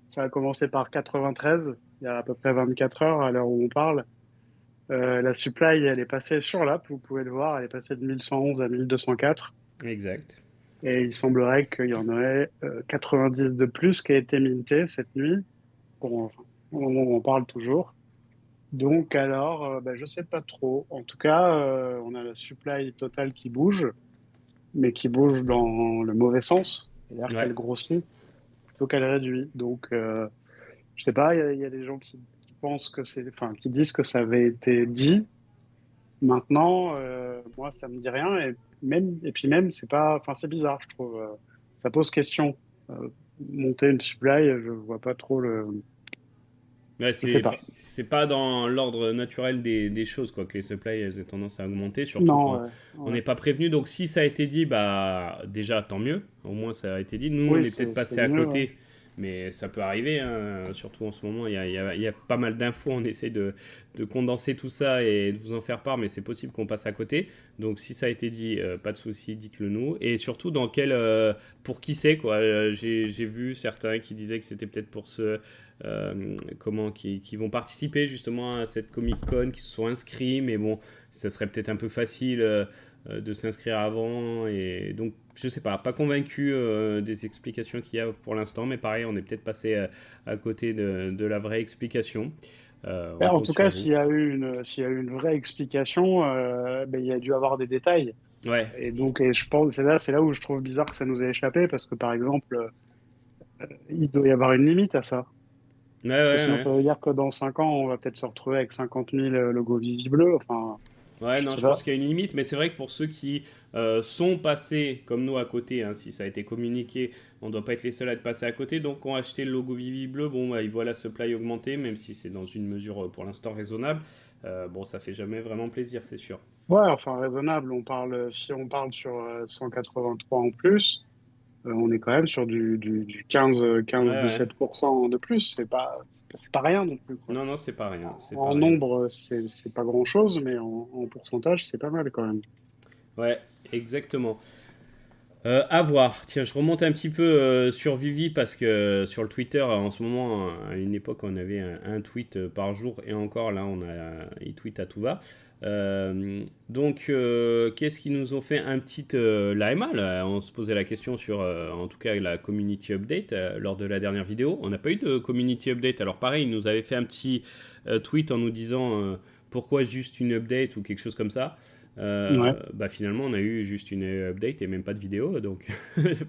Ça a commencé par 93, il y a à peu près 24 heures à l'heure où on parle. La supply, elle est passée sur l'app, vous pouvez le voir, elle est passée de 1111 à 1204. exact. Et il semblerait qu'il y en aurait 90 de plus qui a été minté cette nuit, enfin, au moment où on parle toujours. Donc alors, je sais pas trop. En tout cas, on a la supply totale qui bouge, mais qui bouge dans le mauvais sens, c'est-à-dire Ouais. qu'elle grossit plutôt qu'elle réduit. Donc, je sais pas, il y a des gens qui pensent que c'est, enfin, qui disent que ça avait été dit. Maintenant, moi, ça me dit rien et puis même, c'est pas, enfin, c'est bizarre, je trouve. Ça pose question. Euh, Monter une supply, je vois pas trop Ouais, je sais pas. c'est pas dans l'ordre naturel des choses quoi, que les supplies elles aient tendance à augmenter, surtout Non, quand ouais, on ouais. n'est pas prévenu. Donc si ça a été dit, bah déjà tant mieux, au moins ça a été dit. Nous on Oui, est peut-être c'est passé à mieux, ouais. côté, mais ça peut arriver, hein. Surtout en ce moment, il y a pas mal d'infos, on essaie de condenser tout ça et de vous en faire part, mais c'est possible qu'on passe à côté. Donc si ça a été dit, pas de souci, dites-le nous. Et surtout dans quel, pour qui c'est quoi. J'ai vu certains qui disaient que c'était peut-être pour ceux qui vont participer justement à cette Comic Con, qui se sont inscrits, mais bon, ça serait peut-être un peu facile de s'inscrire avant, et donc je sais pas convaincu des explications qu'il y a pour l'instant, mais pareil, on est peut-être passé à côté de la vraie explication. On En compte tout sur cas, vous. s'il y a eu une vraie explication, il y a dû avoir des détails. Ouais, Et donc, je pense, c'est là où je trouve bizarre que ça nous ait échappé, parce que par exemple, il doit y avoir une limite à ça. ouais, Parce que ouais, sinon, ouais. ça veut dire que dans 5 ans, on va peut-être se retrouver avec 50 000 logos Vivi bleus. Enfin, Ouais, je non, sais je pense pas. qu'il y a une limite, mais c'est vrai que pour ceux qui sont passés comme nous à côté, hein, si ça a été communiqué, on ne doit pas être les seuls à être passés à côté. Donc, ont acheté le logo Vivi Bleu, bon, bah, ils voient la supply augmenter, même si c'est dans une mesure pour l'instant raisonnable. Bon, ça fait jamais vraiment plaisir, c'est sûr. Ouais, enfin, raisonnable. Si on parle sur 183 en plus, on est quand même sur du Ouais, ouais. 15-17% de plus. C'est pas rien non plus, quoi. Non, non, c'est pas rien, c'est pas En rien. nombre, c'est pas grand-chose, mais en pourcentage, c'est pas mal quand même. Ouais, exactement. À voir. Tiens, je remonte un petit peu sur Vivi parce que sur le Twitter, en ce moment, à une époque, on avait un tweet par jour et encore là, ils tweetent à tout va. Donc, qu'est-ce qu'ils nous ont fait un petit l'AMA là, on se posait la question sur, en tout cas, la community update lors de la dernière vidéo. On n'a pas eu de community update. Alors, pareil, ils nous avaient fait un petit tweet en nous disant pourquoi juste une update ou quelque chose comme ça. Ouais. Bah finalement, on a eu juste une update et même pas de vidéo, donc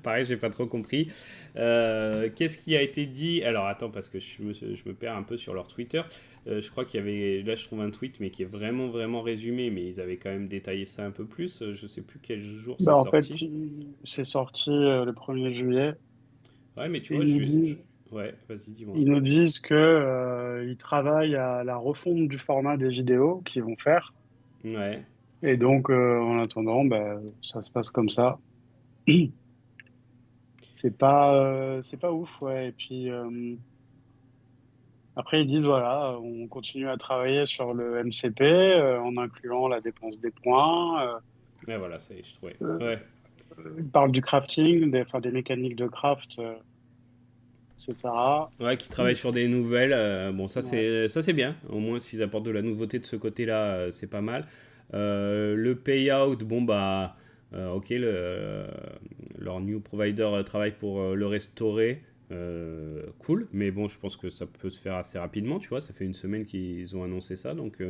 pareil, j'ai pas trop compris. Qu'est-ce qui a été dit? Alors attends, parce que je me perds un peu sur leur Twitter. Je crois qu'il y avait, là je trouve un tweet, mais qui est vraiment vraiment résumé, mais ils avaient quand même détaillé ça un peu plus. Je sais plus quel jour c'est En fait, sorti. c'est sorti le 1er juillet. Ouais, mais tu Et vois, ouais, vas-y, dis-moi. ils nous disent que, ils travaillent à la refonte du format des vidéos qu'ils vont faire. Ouais, Et donc, en attendant, ça se passe comme ça. C'est pas ouf, ouais. Et puis, après, ils disent, voilà, on continue à travailler sur le MCP, en incluant la dépense des points. ouais, voilà, ça y est, je trouvais. Euh, Ouais, ils parlent du crafting, enfin, des mécaniques de craft. etc. Ouais, qui travaillent sur des nouvelles. Bon, Ouais. ça c'est bien. Au moins, s'ils apportent de la nouveauté de ce côté-là, c'est pas mal. Le payout, bon bah, ok, leur new provider travaille pour le restaurer. Cool, mais bon, je pense que ça peut se faire assez rapidement, tu vois. Ça fait une semaine qu'ils ont annoncé ça, donc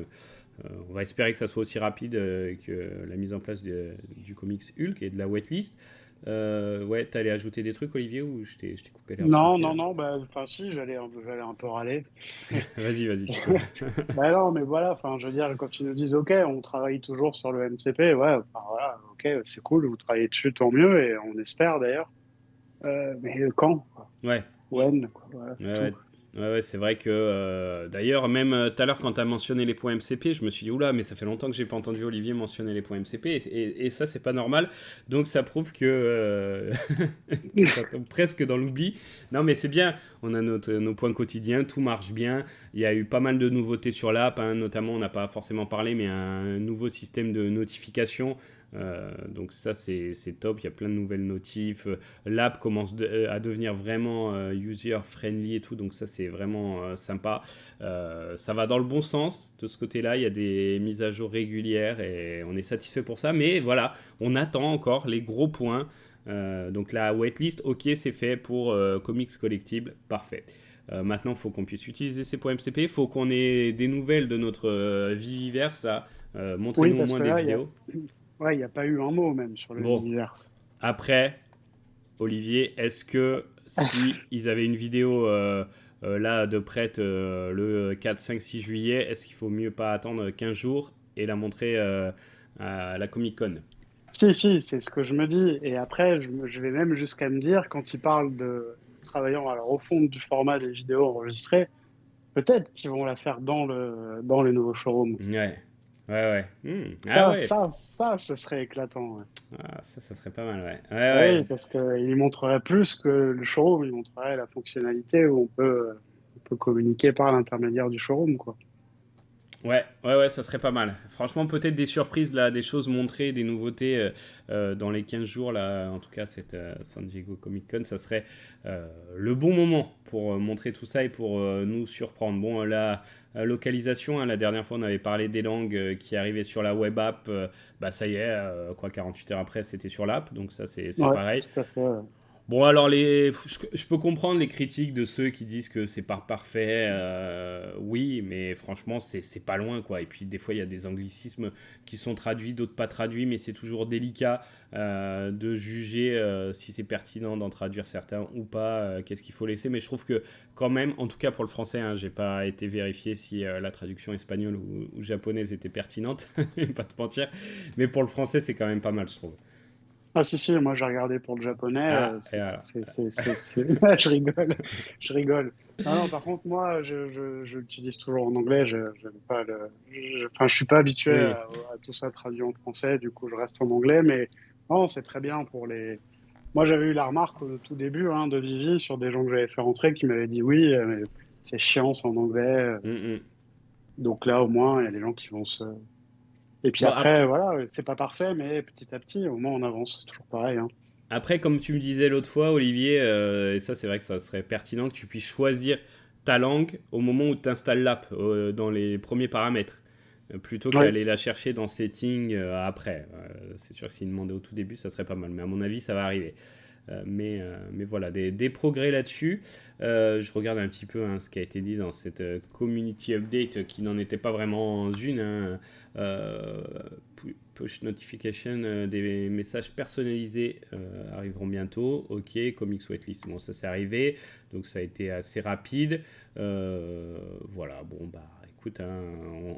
on va espérer que ça soit aussi rapide que la mise en place du comics Hulk et de la waitlist. Ouais, t'allais ajouter des trucs, Olivier, ou je t'ai coupé l'herbe sous le Non, pied non, là? non, bah, enfin si, j'allais un peu râler. Vas-y, vas-y, tu peux. Bah non, mais voilà, enfin, je veux dire, quand ils nous disent, OK, on travaille toujours sur le MCP, ouais, enfin, voilà, OK, c'est cool, vous travaillez dessus, tant mieux, et on espère d'ailleurs. Mais quand, quoi? Ouais, When, quoi, voilà, ouais, c'est tout. ouais, ouais, c'est vrai que d'ailleurs, même tout à l'heure, quand tu as mentionné les points MCP, je me suis dit, oula, mais ça fait longtemps que j'ai pas entendu Olivier mentionner les points MCP, et ça, c'est pas normal. Donc, ça prouve que ça tombe presque dans l'oubli. Non, mais c'est bien, on a nos points quotidiens, tout marche bien. Il y a eu pas mal de nouveautés sur l'app, hein, notamment, on n'a pas forcément parlé, mais un nouveau système de notification. Donc ça c'est top, il y a plein de nouvelles notifs, l'app commence à devenir vraiment user friendly et tout, donc ça c'est vraiment sympa. Ça va dans le bon sens de ce côté-là, il y a des mises à jour régulières et on est satisfait pour ça, mais voilà, on attend encore les gros points. Donc la waitlist, ok, c'est fait pour comics collectibles, parfait. Maintenant, il faut qu'on puisse utiliser ces points MCP, il faut qu'on ait des nouvelles de notre Viviverse là. Oui, Montrez-nous au parce moins que des là, vidéos. ouais, il n'y a pas eu un mot même sur le Bon, Universe. après, Olivier, est-ce que si ils avaient une vidéo là de prête le 4, 5, 6 juillet, est-ce qu'il faut mieux pas attendre 15 jours et la montrer à la Comic Con? Si, si, c'est ce que je me dis. Et après, je vais même jusqu'à me dire, quand ils parlent de travaillant alors, au fond du format des vidéos enregistrées, peut-être qu'ils vont la faire dans le nouveau showroom. Ouais, ouais, ouais. Ah ouais, Ce serait éclatant. Ouais. ah, ça serait pas mal, ouais. Ouais, Ah ouais. oui, parce qu'il montrerait plus que le showroom, il montrerait la fonctionnalité où on peut communiquer par l'intermédiaire du showroom, quoi. Ouais, ouais, ouais, ça serait pas mal. Franchement, peut-être des surprises, là, des choses montrées, des nouveautés dans les 15 jours, là, en tout cas, cette San Diego Comic Con, ça serait le bon moment pour montrer tout ça et pour nous surprendre. Bon, la localisation, hein, la dernière fois, on avait parlé des langues qui arrivaient sur la web app, bah ça y est, quoi, 48 heures après, c'était sur l'app, donc ça, c'est Ouais, pareil. tout à fait. Ouais. Bon, alors, je peux comprendre les critiques de ceux qui disent que c'est pas parfait. Oui, mais franchement, c'est pas loin, quoi. Et puis, des fois, il y a des anglicismes qui sont traduits, d'autres pas traduits, mais c'est toujours délicat de juger si c'est pertinent d'en traduire certains ou pas, qu'est-ce qu'il faut laisser. Mais je trouve que, quand même, en tout cas pour le français, hein, j'ai pas été vérifié si la traduction espagnole ou japonaise était pertinente, pas te mentir. Mais pour le français, c'est quand même pas mal, je trouve. Ah si, si, moi j'ai regardé pour le japonais, Ah, et alors. je rigole, je rigole. Non, non, par contre, moi, je l'utilise toujours en anglais, j'aime pas enfin, je suis pas habitué Oui. à tout ça traduit en français, du coup, je reste en anglais, mais non, c'est très bien pour les... Moi, j'avais eu la remarque au tout début hein, de Vivi sur des gens que j'avais fait rentrer qui m'avaient dit oui, mais c'est chiant, c'est en anglais. Mm, mm. Donc là, au moins, il y a des gens qui vont se... Et puis Bon, après, voilà, c'est pas parfait, mais petit à petit, au moins, on avance, c'est toujours pareil, hein. après, comme tu me disais l'autre fois, Olivier, et ça c'est vrai que ça serait pertinent que tu puisses choisir ta langue au moment où tu installes l'app dans les premiers paramètres, plutôt Oui. qu'aller la chercher dans Settings après. C'est sûr que s'il demandait au tout début, ça serait pas mal, mais à mon avis, ça va arriver. Mais voilà, des progrès là-dessus. Je regarde un petit peu hein, ce qui a été dit dans cette community update qui n'en était pas vraiment une. Hein. Euh, Push notification des messages personnalisés arriveront bientôt. Ok, comics waitlist, bon ça c'est arrivé, donc ça a été assez rapide. Voilà, bon bah écoute, hein,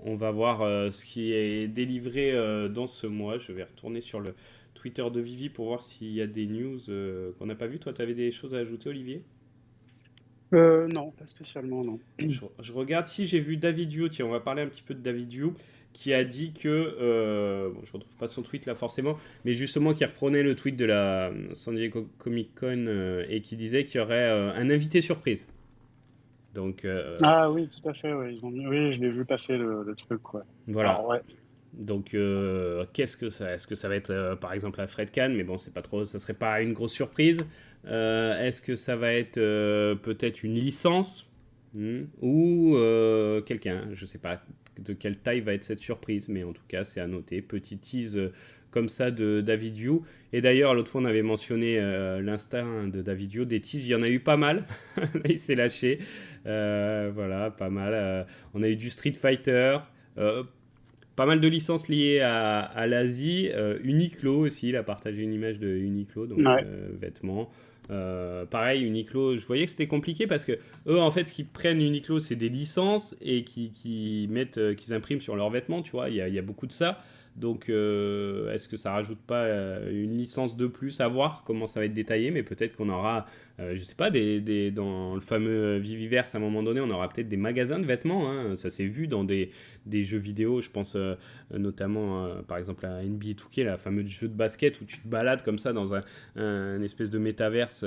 on va voir ce qui est délivré dans ce mois. Je vais retourner sur le Twitter de Vivi pour voir s'il y a des news qu'on n'a pas vues. Toi, tu avais des choses à ajouter, Olivier? Non, pas spécialement, non. Je regarde si j'ai vu David You. Tiens, on va parler un petit peu de David You qui a dit que, bon, je retrouve pas son tweet là forcément, mais justement qui reprenait le tweet de la San Diego Comic Con et qui disait qu'il y aurait un invité surprise. Donc Ah oui, tout à fait, oui, oui, je l'ai vu passer le truc, ouais. voilà. Alors ouais. Donc, est-ce que ça va être par exemple la Fred Kahn, mais bon, c'est pas trop, ça serait pas une grosse surprise. Est-ce que ça va être peut-être une licence ou quelqu'un, je sais pas de quelle taille va être cette surprise, mais en tout cas, c'est à noter. Petit tease comme ça de David Yu. Et d'ailleurs, l'autre fois, on avait mentionné l'Insta de David Yu. Des teases, il y en a eu pas mal. Là, il s'est lâché. Voilà, pas mal. On a eu du Street Fighter. Euh, Pas mal de licences liées à l'Asie. Uniqlo aussi, il a partagé une image de Uniqlo, donc Ouais, vêtements. Pareil, Uniqlo, je voyais que c'était compliqué parce que eux, en fait, ce qu'ils prennent Uniqlo, c'est des licences et qui mettent, qu'ils impriment sur leurs vêtements, tu vois, il y a beaucoup de ça. Donc, est-ce que ça rajoute pas une licence de plus à voir comment ça va être détaillé, mais peut-être qu'on aura, je sais pas, dans le fameux Viviverse, à un moment donné, on aura peut-être des magasins de vêtements. Hein. Ça s'est vu dans des jeux vidéo, je pense notamment par exemple à NBA 2K, la fameuse jeu de basket où tu te balades comme ça dans un espèce de métaverse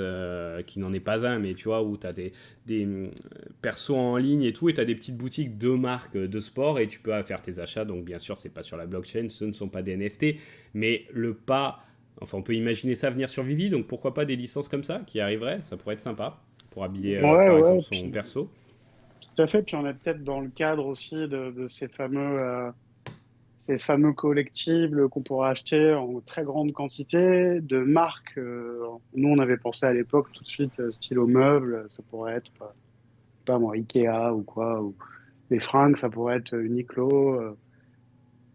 qui n'en est pas un, mais tu vois, où tu as des persos en ligne et tout, et tu as des petites boutiques de marques de sport et tu peux faire tes achats. Donc bien sûr, c'est pas sur la blockchain, ce ne sont pas des NFT, mais le pas, enfin on peut imaginer ça venir sur Vivi, donc pourquoi pas des licences comme ça qui arriveraient, ça pourrait être sympa pour habiller ouais, par exemple ouais, son puis perso. tout à fait. Puis on est peut-être dans le cadre aussi de ces fameux collectibles qu'on pourra acheter en très grande quantité, de marques. Nous, on avait pensé à l'époque tout de suite, stylo meubles, ça pourrait être, je sais pas moi, Ikea ou quoi, ou des fringues, ça pourrait être Uniqlo.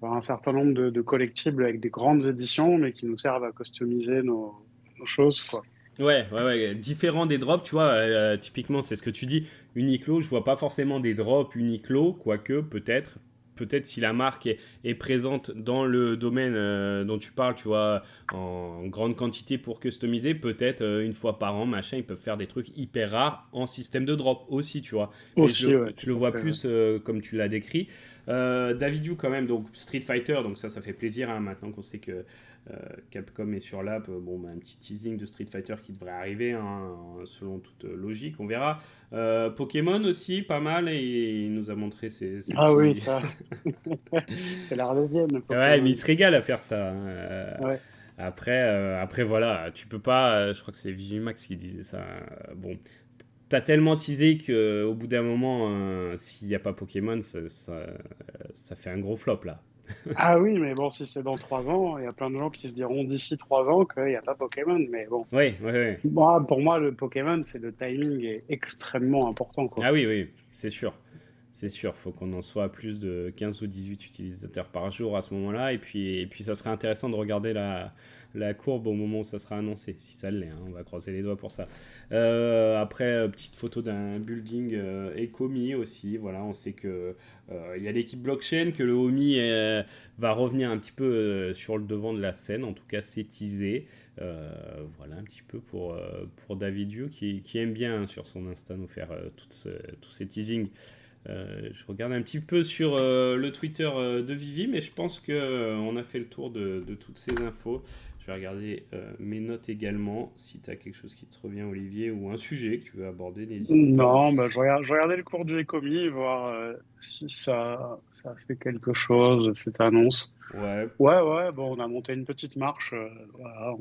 Enfin, un certain nombre de collectibles avec des grandes éditions, mais qui nous servent à customiser nos choses, quoi. Ouais, différent des drops, tu vois, typiquement, c'est ce que tu dis, Uniqlo, je vois pas forcément des drops Uniqlo, quoique, peut-être si la marque est présente dans le domaine dont tu parles, tu vois, en grande quantité pour customiser, peut-être une fois par an, machin, ils peuvent faire des trucs hyper rares en système de drop aussi, tu vois. Mais Aussi, ouais, je tout le à vois fait. Ouais. plus comme tu l'as décrit. David Yu, quand même, donc Street Fighter, donc ça fait plaisir, hein, maintenant qu'on sait que euh, Capcom est sur l'app. Bon, bah, un petit teasing de Street Fighter qui devrait arriver, hein, selon toute logique, on verra. Pokémon aussi, pas mal, et il nous a montré ses Ah oui, petits. ça, c'est l'Arlésienne, le Ouais, mais il Pokémon. se régale à faire ça. Hein. Ouais. Après, voilà, tu peux pas. Je crois que c'est Vigimax qui disait ça. Bon, t'as tellement teasé qu'au bout d'un moment, s'il n'y a pas Pokémon, ça fait un gros flop là. Ah oui, mais bon, si c'est dans 3 ans, il y a plein de gens qui se diront d'ici 3 ans qu'il n'y a pas Pokémon. Mais bon, Ouais. pour moi, le Pokémon, c'est le timing est extrêmement important, quoi. Ah oui, c'est sûr. C'est sûr, faut qu'on en soit à plus de 15 ou 18 utilisateurs par jour à ce moment-là. Et puis ça serait intéressant de regarder la courbe au moment où ça sera annoncé, si ça l'est. Hein, on va croiser les doigts pour ça. Après, petite photo d'un building Ecomi aussi. Voilà, on sait que il y a l'équipe blockchain, que le Omi va revenir un petit peu sur le devant de la scène. En tout cas, c'est teasé. Voilà un petit peu pour David Yu qui aime bien hein, sur son Insta nous faire tous ces teasings. Je regarde un petit peu sur le Twitter de Vivi, mais je pense qu'on a fait le tour de toutes ces infos. Je vais regarder mes notes également. Si tu as quelque chose qui te revient, Olivier, ou un sujet que tu veux aborder, n'hésite pas. Non, bah, je regardais le cours du Ecomi, voir si ça fait quelque chose, cette annonce. Ouais, Ouais, bon, on a monté une petite marche. Voilà,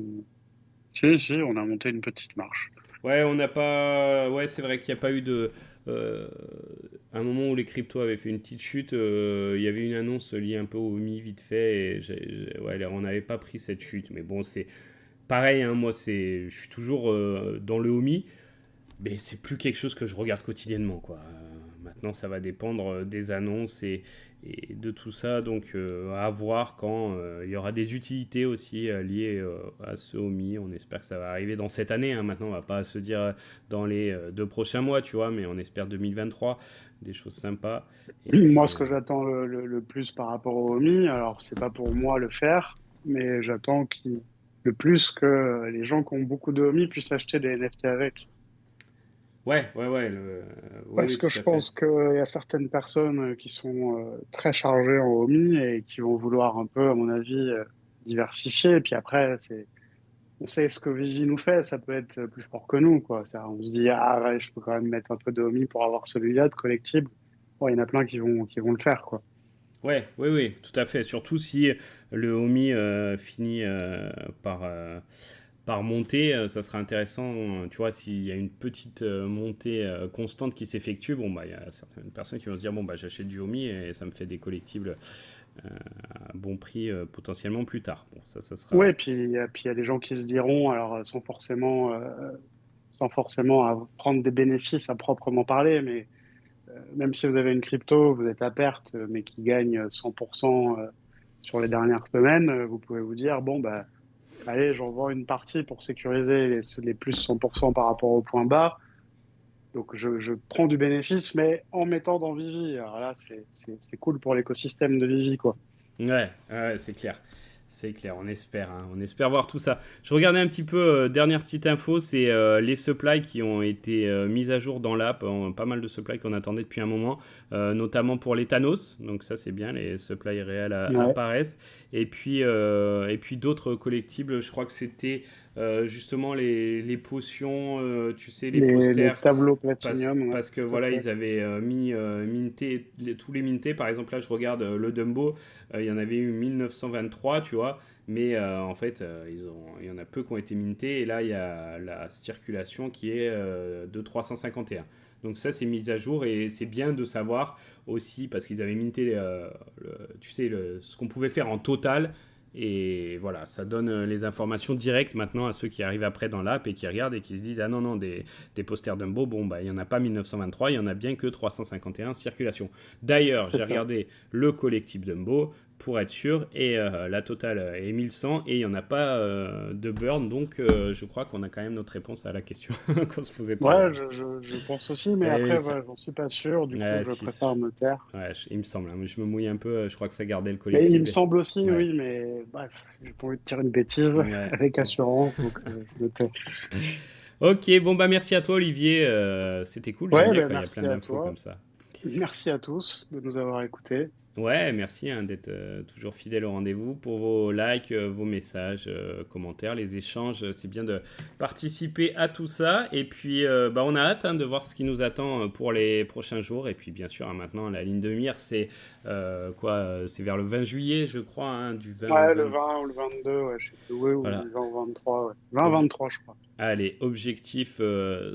si, on a monté une petite marche. ouais, on n'a pas. Ouais, c'est vrai qu'il n'y a pas eu de. euh, un moment où les cryptos avaient fait une petite chute, il y avait une annonce liée un peu au Mi vite fait, et ouais, on n'avait pas pris cette chute. Mais bon, c'est pareil, hein, moi, je suis toujours dans le Omi, mais c'est plus quelque chose que je regarde quotidiennement, quoi. Maintenant, ça va dépendre des annonces et de tout ça, donc à voir quand il y aura des utilités aussi liées à ce Omi. On espère que ça va arriver dans cette année. Hein. Maintenant, on va pas se dire dans les 2 prochains mois, tu vois, mais on espère 2023, des choses sympas. Et Moi, puis, ce que j'attends le plus par rapport au OMI, alors c'est pas pour moi le faire, mais j'attends le plus que les gens qui ont beaucoup de OMI puissent acheter des NFT avec. ouais, Parce oui, que tout je à fait. pense qu'il y a certaines personnes qui sont très chargées en OMI et qui vont vouloir un peu, à mon avis, diversifier. Et puis après, on sait ce que Vigie nous fait, ça peut être plus fort que nous, quoi. On se dit, ah ouais, je peux quand même mettre un peu de OMI pour avoir celui-là de collectible. Bon, il y en a plein qui vont le faire, quoi. Ouais, oui, oui, tout à fait. Surtout si le Omi finit par monter, ça sera intéressant. Tu vois, s'il y a une petite montée constante qui s'effectue, bon, bah, il y a certaines personnes qui vont se dire, bon, bah, j'achète du Omi et ça me fait des collectibles à bon prix potentiellement plus tard. Bon, ça Ouais, sera. puis il y a des gens qui se diront, alors sans forcément prendre des bénéfices à proprement parler, mais même si vous avez une crypto, vous êtes à perte, mais qui gagne 100% sur les dernières semaines, vous pouvez vous dire, bon, bah, allez, j'en vends une partie pour sécuriser les plus 100% par rapport au point bas. Donc, je prends du bénéfice, mais en mettant dans Vivi. Alors là, c'est cool pour l'écosystème de Vivi, quoi. Ouais, ouais, c'est clair. C'est clair, on espère, hein. On espère voir tout ça. Je regardais un petit peu, dernière petite info, c'est les supplies qui ont été mises à jour dans l'app. Pas mal de supplies qu'on attendait depuis un moment, notamment pour les Thanos. Donc ça, c'est bien, les supplies réels Ouais. apparaissent. Et puis d'autres collectibles, je crois que c'était justement les potions, tu sais, les Les posters. tableaux Parce, Platinum, ouais, parce que tout à voilà, fait. ils avaient mis minté, tous les mintés. Par exemple, là, je regarde le Dumbo, il y en avait eu 1923, tu vois, mais en fait, il y en a peu qui ont été mintés. Et là, il y a la circulation qui est de 351. Donc ça, c'est mis à jour et c'est bien de savoir aussi, parce qu'ils avaient minté, tu sais, ce qu'on pouvait faire en total. Et voilà, ça donne les informations directes maintenant à ceux qui arrivent après dans l'app et qui regardent et qui se disent ah non, non, des posters Dumbo, bon, bah, il n'y en a pas 1923, il y en a bien que 351 circulation. D'ailleurs, C'est j'ai ça. regardé le collectif Dumbo pour être sûr, et la totale est 1100, et il n'y en a pas de burn, donc je crois qu'on a quand même notre réponse à la question qu'on se posait tout à l'heure. Ouais, je pense aussi, mais Eh oui, après, ça, voilà, j'en suis pas sûr. Du coup, ouais, je si, préfère me taire. ouais, il me semble, hein, je me mouille un peu, je crois que ça gardait le Mais il me collectible. semble aussi, Ouais, oui, mais bref, j'ai pas envie de dire une bêtise ouais. avec assurance, donc je me tais. Ok, bon bah merci à toi Olivier, c'était cool, j'aime Ouais, bien ben quand il y a plein merci à d'infos toi. comme ça. Merci à tous de nous avoir écoutés. Ouais, merci hein, d'être toujours fidèle au rendez-vous pour vos likes, vos messages, commentaires, les échanges. C'est bien de participer à tout ça. Et puis, bah, on a hâte hein, de voir ce qui nous attend pour les prochains jours. Et puis, bien sûr, hein, maintenant, la ligne de mire, c'est quoi c'est vers le 20 juillet, je crois, hein, du 20 au Ouais, le 20. 20 ou le 22, ouais, je sais plus, ouais, ou Voilà. le 20 ou 23, ouais. 20, Ob- 23, je crois. Allez, objectif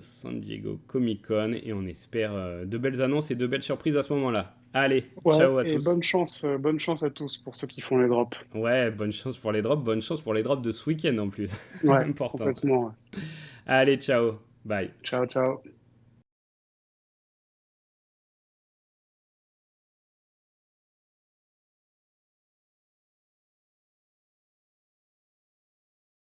San Diego Comic Con. Et on espère de belles annonces et de belles surprises à ce moment-là. Allez, Ouais, ciao à et tous. bonne chance à tous pour ceux qui font les drops. Ouais, bonne chance pour les drops de ce week-end en plus. Ouais, Important. complètement, ouais. Allez, ciao, bye. Ciao, ciao.